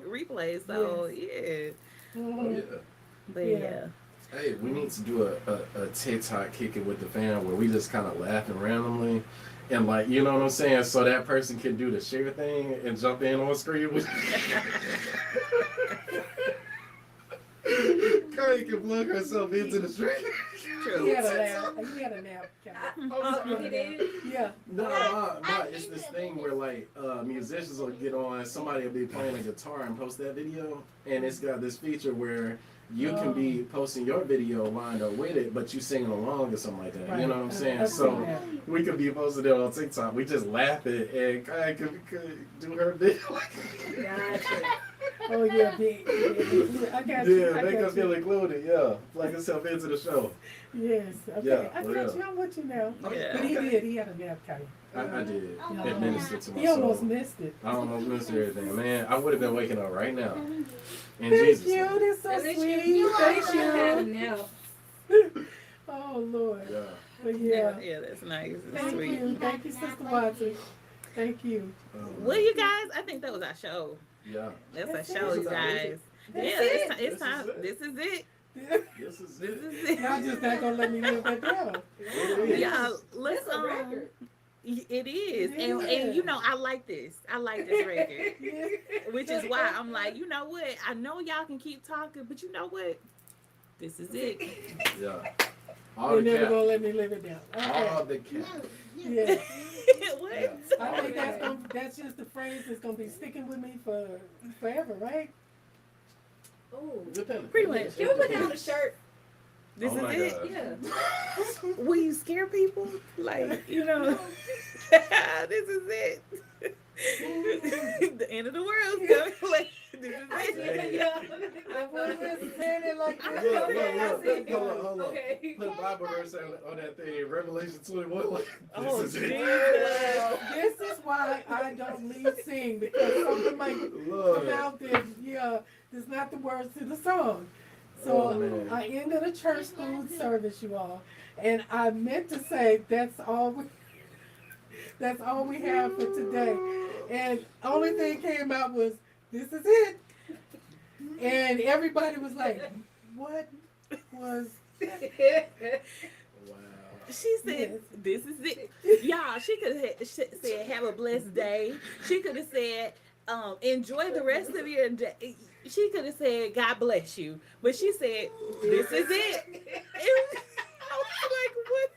replay. So yeah. Oh, Mhm. yeah. But Yeah. yeah. Hey, we need to do a TikTok kick it with the fam where we just kind of laughing randomly. And like, you know what I'm saying? So that person can do the share thing and jump in on screen with Cardi can plug herself into the stream. He had a nap. He had a nap. Oh, he did? Yeah. No, it's this thing where like musicians will get on, somebody will be playing a guitar and post that video, and it's got this feature where you can be posting your video lined up with it, but you singing along or something like that. Right. You know what I'm saying? I've So seen that. we could be posting it on TikTok. We just laugh it and Kai could do her video. Gotcha. Oh yeah, I got you. Yeah, I make got us feel you. included. Yeah, plug herself into the show. Yes. Okay. Yeah, I for got real. you. I'm with you now. Yeah. But he did. He had a nap, Kai. I did. Yeah. It ministered to my He almost soul. missed it. I almost missed everything, man. I would have been waking up right now. In Thank Jesus' you. name. That's so At least sweet. you Thank have you. now. Oh Lord. Yeah. But yeah. Yeah, that's nice. That's Thank sweet. you. Thank you, Sister Watson. Thank you. Well, you guys, I think that was our show. Yeah. That's That's our show, it. you guys. Yeah, That's it's time. This This is it. This is This it. is it. Y'all just not gonna let me live that down. Yeah, let's That's a record. It is, It and is. you know I like this. I like this record, Yeah. which is why I'm like, you know what? I know y'all can keep talking, but you know what? This is it. Yeah. All You're the never cap. gonna let me live it down. All Okay. the cap. Yeah. What? Yeah. I think that's just the phrase that's gonna be sticking with me forever, right? Oh. Depending. Pretty much. Can we put down the shirt? This Oh is my it. God. Yeah. Will you scare people? Like, you know, this is it. The end of the world's coming. Like, this is it. I wasn't saying it like Look, this. hold on. Okay. Put a Bible verse on that thing, Revelation 21. Like, Oh, this is it. This is why I don't lead sing, because something might Lord. come out that there's not the words to the song. So Oh, man. I ended a church food service, you all, and I meant to say that's all we have for today. And only thing came out was, this is it. And everybody was like, what was Wow. She said, "This is it, y'all." She could have said, "Have a blessed day." She could have said, "Enjoy the rest of your day." She could have said, "God bless you," but she said, "This is it." I was like, "What?"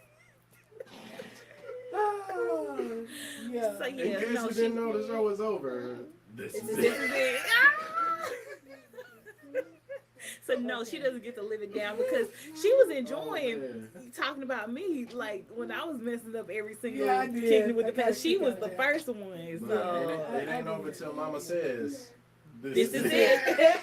Oh, yeah. So In yeah, case no, you didn't know the show was over, this is This it. is it. So no, she doesn't get to live it down because she was enjoying talking about me, like when I was messing up every single Yeah, I did. kicking it with I the past. She got was that. the first one. Look, So it ain't over till Mama says, this is it.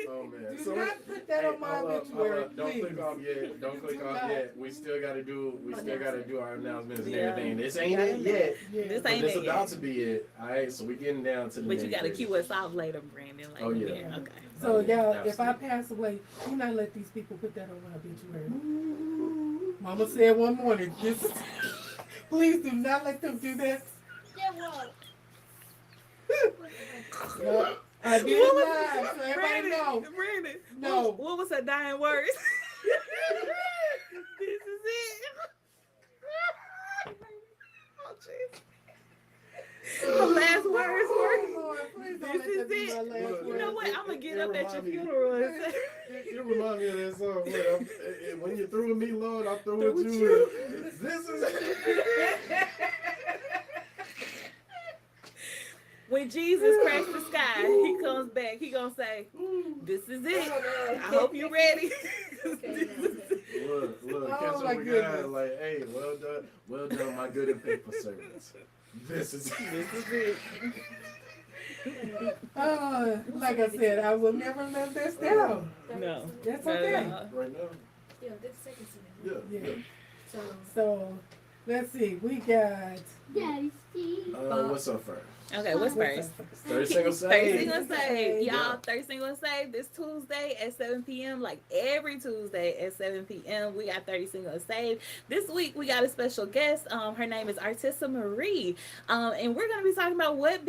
Oh man. Do not put that on my obituary, Don't please. click off yet. Don't click Do off not. yet. We still gotta do our announcements and Yeah. everything. This ain't it yet. Yeah. This But ain't this it about yet. to be it. Alright, so we getting down to the But you gotta nitty-gritty. cue us off later, Brandon. Like, Oh, yeah. Okay. So y'all, if I Absolutely. pass away, do not let these people put that on my obituary. Mama said one morning, please do not let them do that. No, I did What was- live, so everybody know. Brandon. No. What was her dying words? This is it. Oh, jeez. Her last words were, Oh, Lord, please don't "This let is that be my it." last You know word. what? I'm gonna get It up at your remind me- funeral and say, You remind me of that song. Look, when you're through with me, Lord, I'm through with with you. This is when Jesus cracks the sky, he comes back. He gonna say, "This is it. I hope you're ready." Look, Oh, catch my up with goodness. God. Like, hey, well done, my good and faithful servants. This is it. Like I said, I will never live this down. No, That's not okay. at all. Right now. Yeah, that's the second season. Yeah. Yeah. So, So, let's see. We got Daddy Steve. What's up first? Okay, what's first? Third single Third say. Single Save. Y'all, Yeah. Third Single Save this Tuesday at 7 p.m. Like every Tuesday at 7 p.m. We got 30 Single Save. This week we got a special guest. Her name is Artissa Marie. And we're gonna be talking about what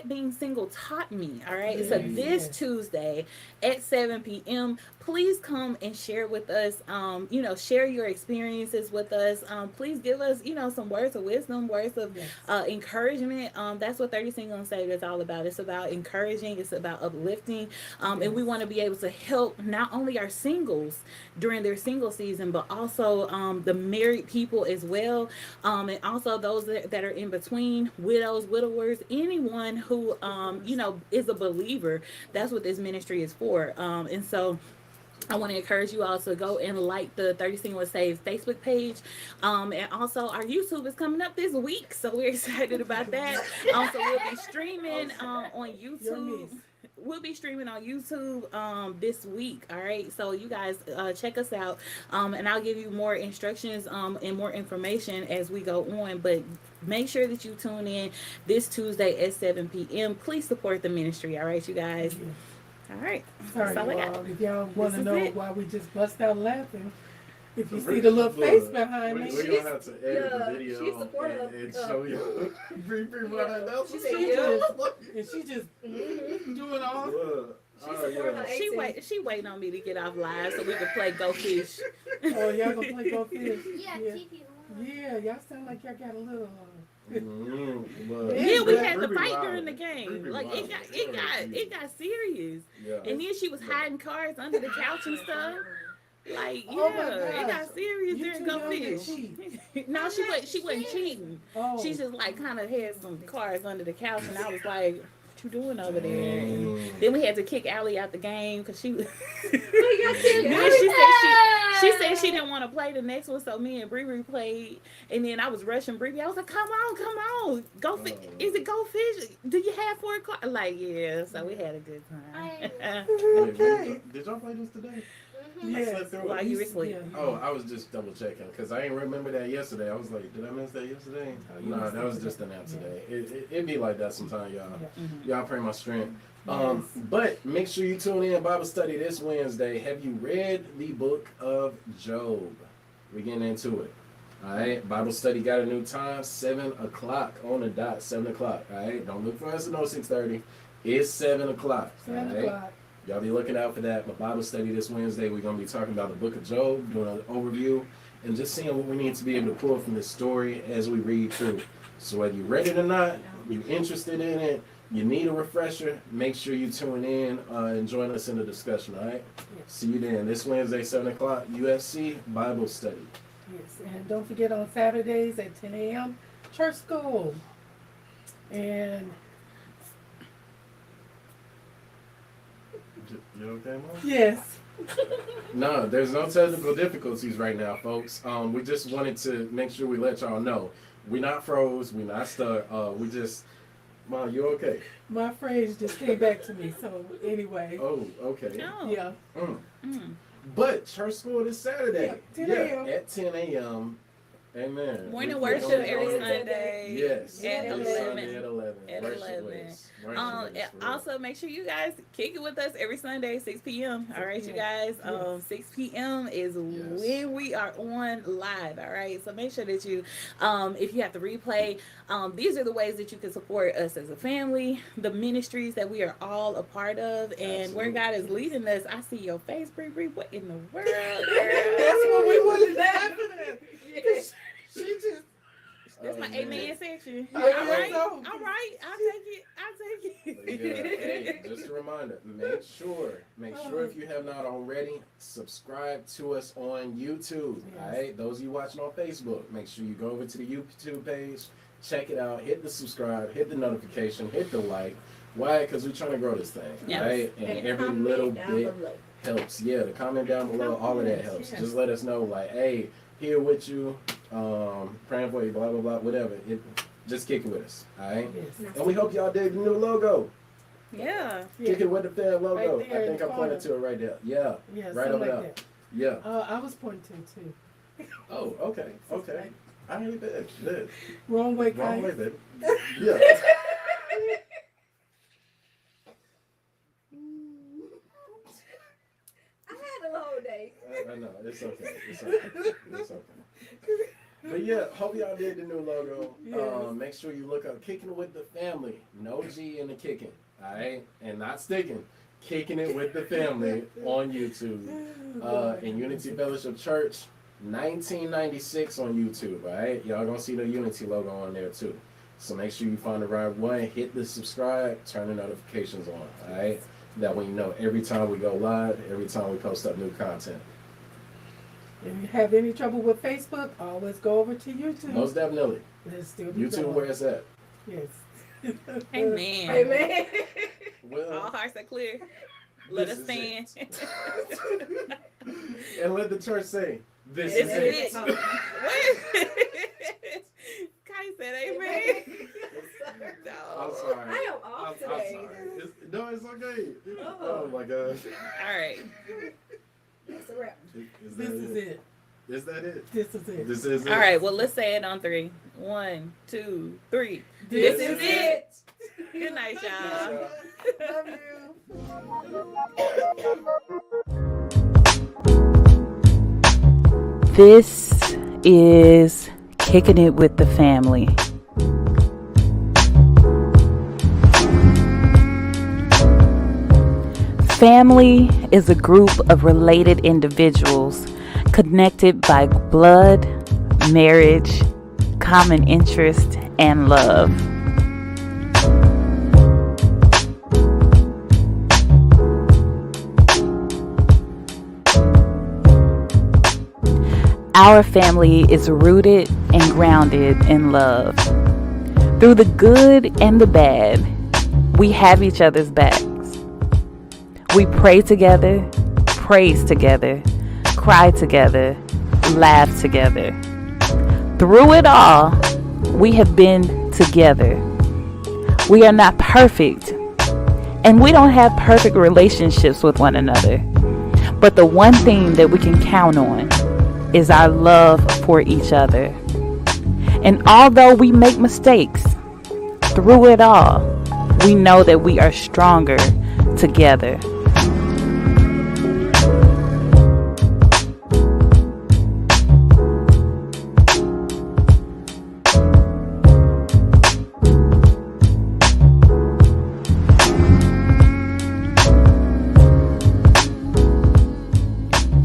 being single taught me. All right. So this Tuesday at 7 p.m. Please come and share with us. Share your experiences with us. Please give us, some words of wisdom, words of encouragement. That's what 30 Single and Saved is all about. It's about encouraging, it's about uplifting, and we want to be able to help not only our singles during their single season, but also the married people as well, and also those that are in between, widows, widowers, anyone who is a believer. That's what this ministry is for, and so I want to encourage you all to go and like the 30 Single Saved Facebook page. And also our YouTube is coming up this week, so we're excited about that. So we'll be streaming on YouTube. We'll be streaming on YouTube this week. All right. So you guys check us out. And I'll give you more instructions and more information as we go on. But make sure that you tune in this Tuesday at 7 p.m. Please support the ministry. All right, you guys. All right. Sorry, That's all I got. y'all. If y'all want This to is know it. why we just bust out laughing, if you see the little face behind me, We're gonna have to edit the yeah, video she's supportive and of- show you. She said, she yeah. just doing all. Look, supportive of She waiting on me to get off live so we can play Go Fish. Oh, y'all gonna play Go Fish? Yeah, Yeah. TV. Yeah, y'all sound like y'all got a little. look. Yeah, we Yeah, had to Ruby fight wild. during the game. Ruby Like wild. it got serious. Yeah. And then she was hiding cards under the couch and stuff. Like, Oh my it gosh. got serious You during too Go young to Fish. cheat. No, she wasn't cheating. Oh, She just like kind of had some cards under the couch, and I was like, "What you doing over there?" And Mm. then we had to kick Allie out the game because she was. Yeah. Then she said she didn't want to play the next one, so me and Bree played. And then I was rushing Bree. I was like, "Come on, go fish! Is it Go Fish? Do you have 4 cards?" Like, yeah. So we had a good time. Wait, did y'all play this today? yes. slept through it. While you were asleep. Yeah. Oh, I was just double checking because I didn't remember that yesterday. I was like, did I miss that yesterday? Oh, you No, missed that it was today. just an app Yeah. today. It be like that sometimes, y'all. Yeah. Y'all pray my strength. Yes. But make sure you tune in Bible study this Wednesday. Have you read the book of Job? We're getting into it. All right, Bible study got a new time, 7 o'clock on the dot, 7 o'clock. All right, don't look for us at 6:30. It's 7 o'clock. 7 all right? o'clock. Y'all be looking out for that. My Bible study this Wednesday, we're going to be talking about the book of Job, doing an overview, and just seeing what we need to be able to pull from this story as we read through. So whether you're ready or not, you're interested in it, you need a refresher, make sure you tune in and join us in the discussion, all right? See you then. This Wednesday, 7 o'clock, UFC Bible study. Yes, and don't forget on Saturdays at 10 a.m., church school. And You okay, Mom? yes, No, there's no technical difficulties right now, folks. We just wanted to make sure we let y'all know. We're not froze, we're not stuck. We just, Mom, you okay? my phrase just came back to me. So anyway, Oh, okay. No. yeah. But church school this Saturday. Yeah, 10 a.m. At 10 a.m. Amen. Morning We're worship gonna every go- Sunday. Yes. At every 11. Sunday at 11. At Worship 11. with us. Worship And with us, for real. also make sure you guys kick it with us every Sunday, 6 p.m. All right, you guys. 6 p.m. is when we are on live. All right. So make sure that you, if you have to replay, these are the ways that you can support us as a family, the ministries that we are all a part of, and where God is leading us. I see your face, Bree. What in the world, girl? That's what we wanted to happen. She just. That's my amen section. Yeah, All right. so- All right. I'll take it. Yeah, hey, just a reminder, make sure if you have not already, subscribe to us on YouTube. Yes. All right, those of you watching on Facebook, make sure you go over to the YouTube page, check it out, hit the subscribe, hit the notification, hit the like. Why? Because we're trying to grow this thing, Yes. right? And every little bit helps. Yeah, the comment down below, all of that helps. Yes. Just let us know, like, hey, here with you, praying for you, blah blah blah, whatever. Just kick it with us, all right? Yes. And we hope y'all dig the new logo. Yeah. Kick it with the fan logo. Right there I in think the I pointed corner. to it right there. Yeah, Yeah, right something over like there. that. Yeah. I was pointing to it too. Oh, okay, okay. I ain't bad. Good. Wrong way, Wrong guys. way, baby. Yeah. I had a long day. I know. It's okay. It's okay. It's okay. But yeah, hope y'all did the new logo. Yes. Make sure you look up Kicking It With the Family. No G in the kicking. All right? And not sticking. Kicking It With the Family on YouTube. In Unity Fellowship Church, 1996 on YouTube. All right? Y'all gonna see the Unity logo on there too. So make sure you find the right one. Hit the subscribe. Turn the notifications on. All right? That way you know every time we go live, every time we post up new content. If you have any trouble with Facebook, always go over to YouTube. Most definitely. Let's still be YouTube going. where it's at. Yes. Amen. Amen. Well, All hearts are clear. Let us This stand. and let the church say, this This is is it. it. Kai said amen. I'm No. sorry. I am off I'm today. sorry. No, it's okay. Oh my gosh. All right. That's a wrap. Is This that is it. Is that it? This is it. This is it. All right. Well, let's say it on 3. 1, 2, 3. This This is is it. Good night, y'all. Love you. This is Kicking It With the Family. Family is a group of related individuals connected by blood, marriage, common interest, and love. Our family is rooted and grounded in love. Through the good and the bad, we have each other's backs. We pray together, praise together, cry together, laugh together. Through it all, we have been together. We are not perfect, and we don't have perfect relationships with one another. But the one thing that we can count on is our love for each other. And although we make mistakes, through it all, we know that we are stronger together.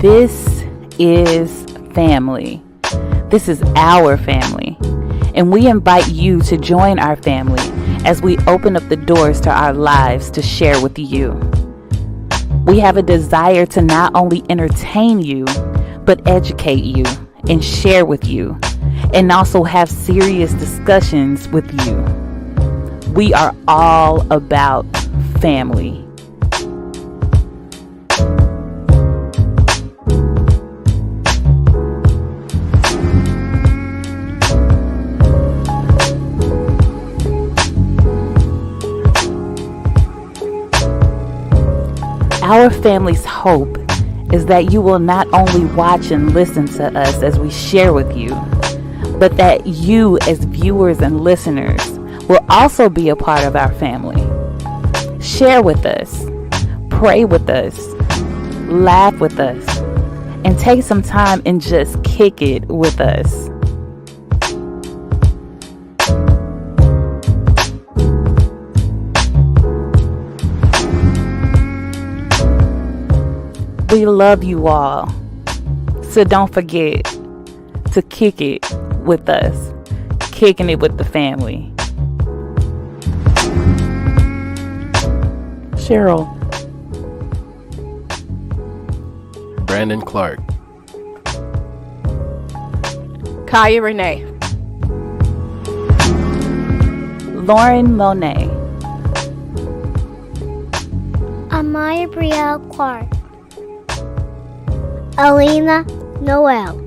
This is family. This is our family. And we invite you to join our family as we open up the doors to our lives to share with you. We have a desire to not only entertain you, but educate you and share with you, and also have serious discussions with you. We are all about family. Our family's hope is that you will not only watch and listen to us as we share with you, but that you as viewers and listeners will also be a part of our family. Share with us, pray with us, laugh with us, and take some time and just kick it with us. We love you all, so don't forget to kick it with us, kicking it with the family. Cheryl. Brandon Clark. Kaya Renee. Lauren Monet. Amaya Brielle Clark. Alina Noel.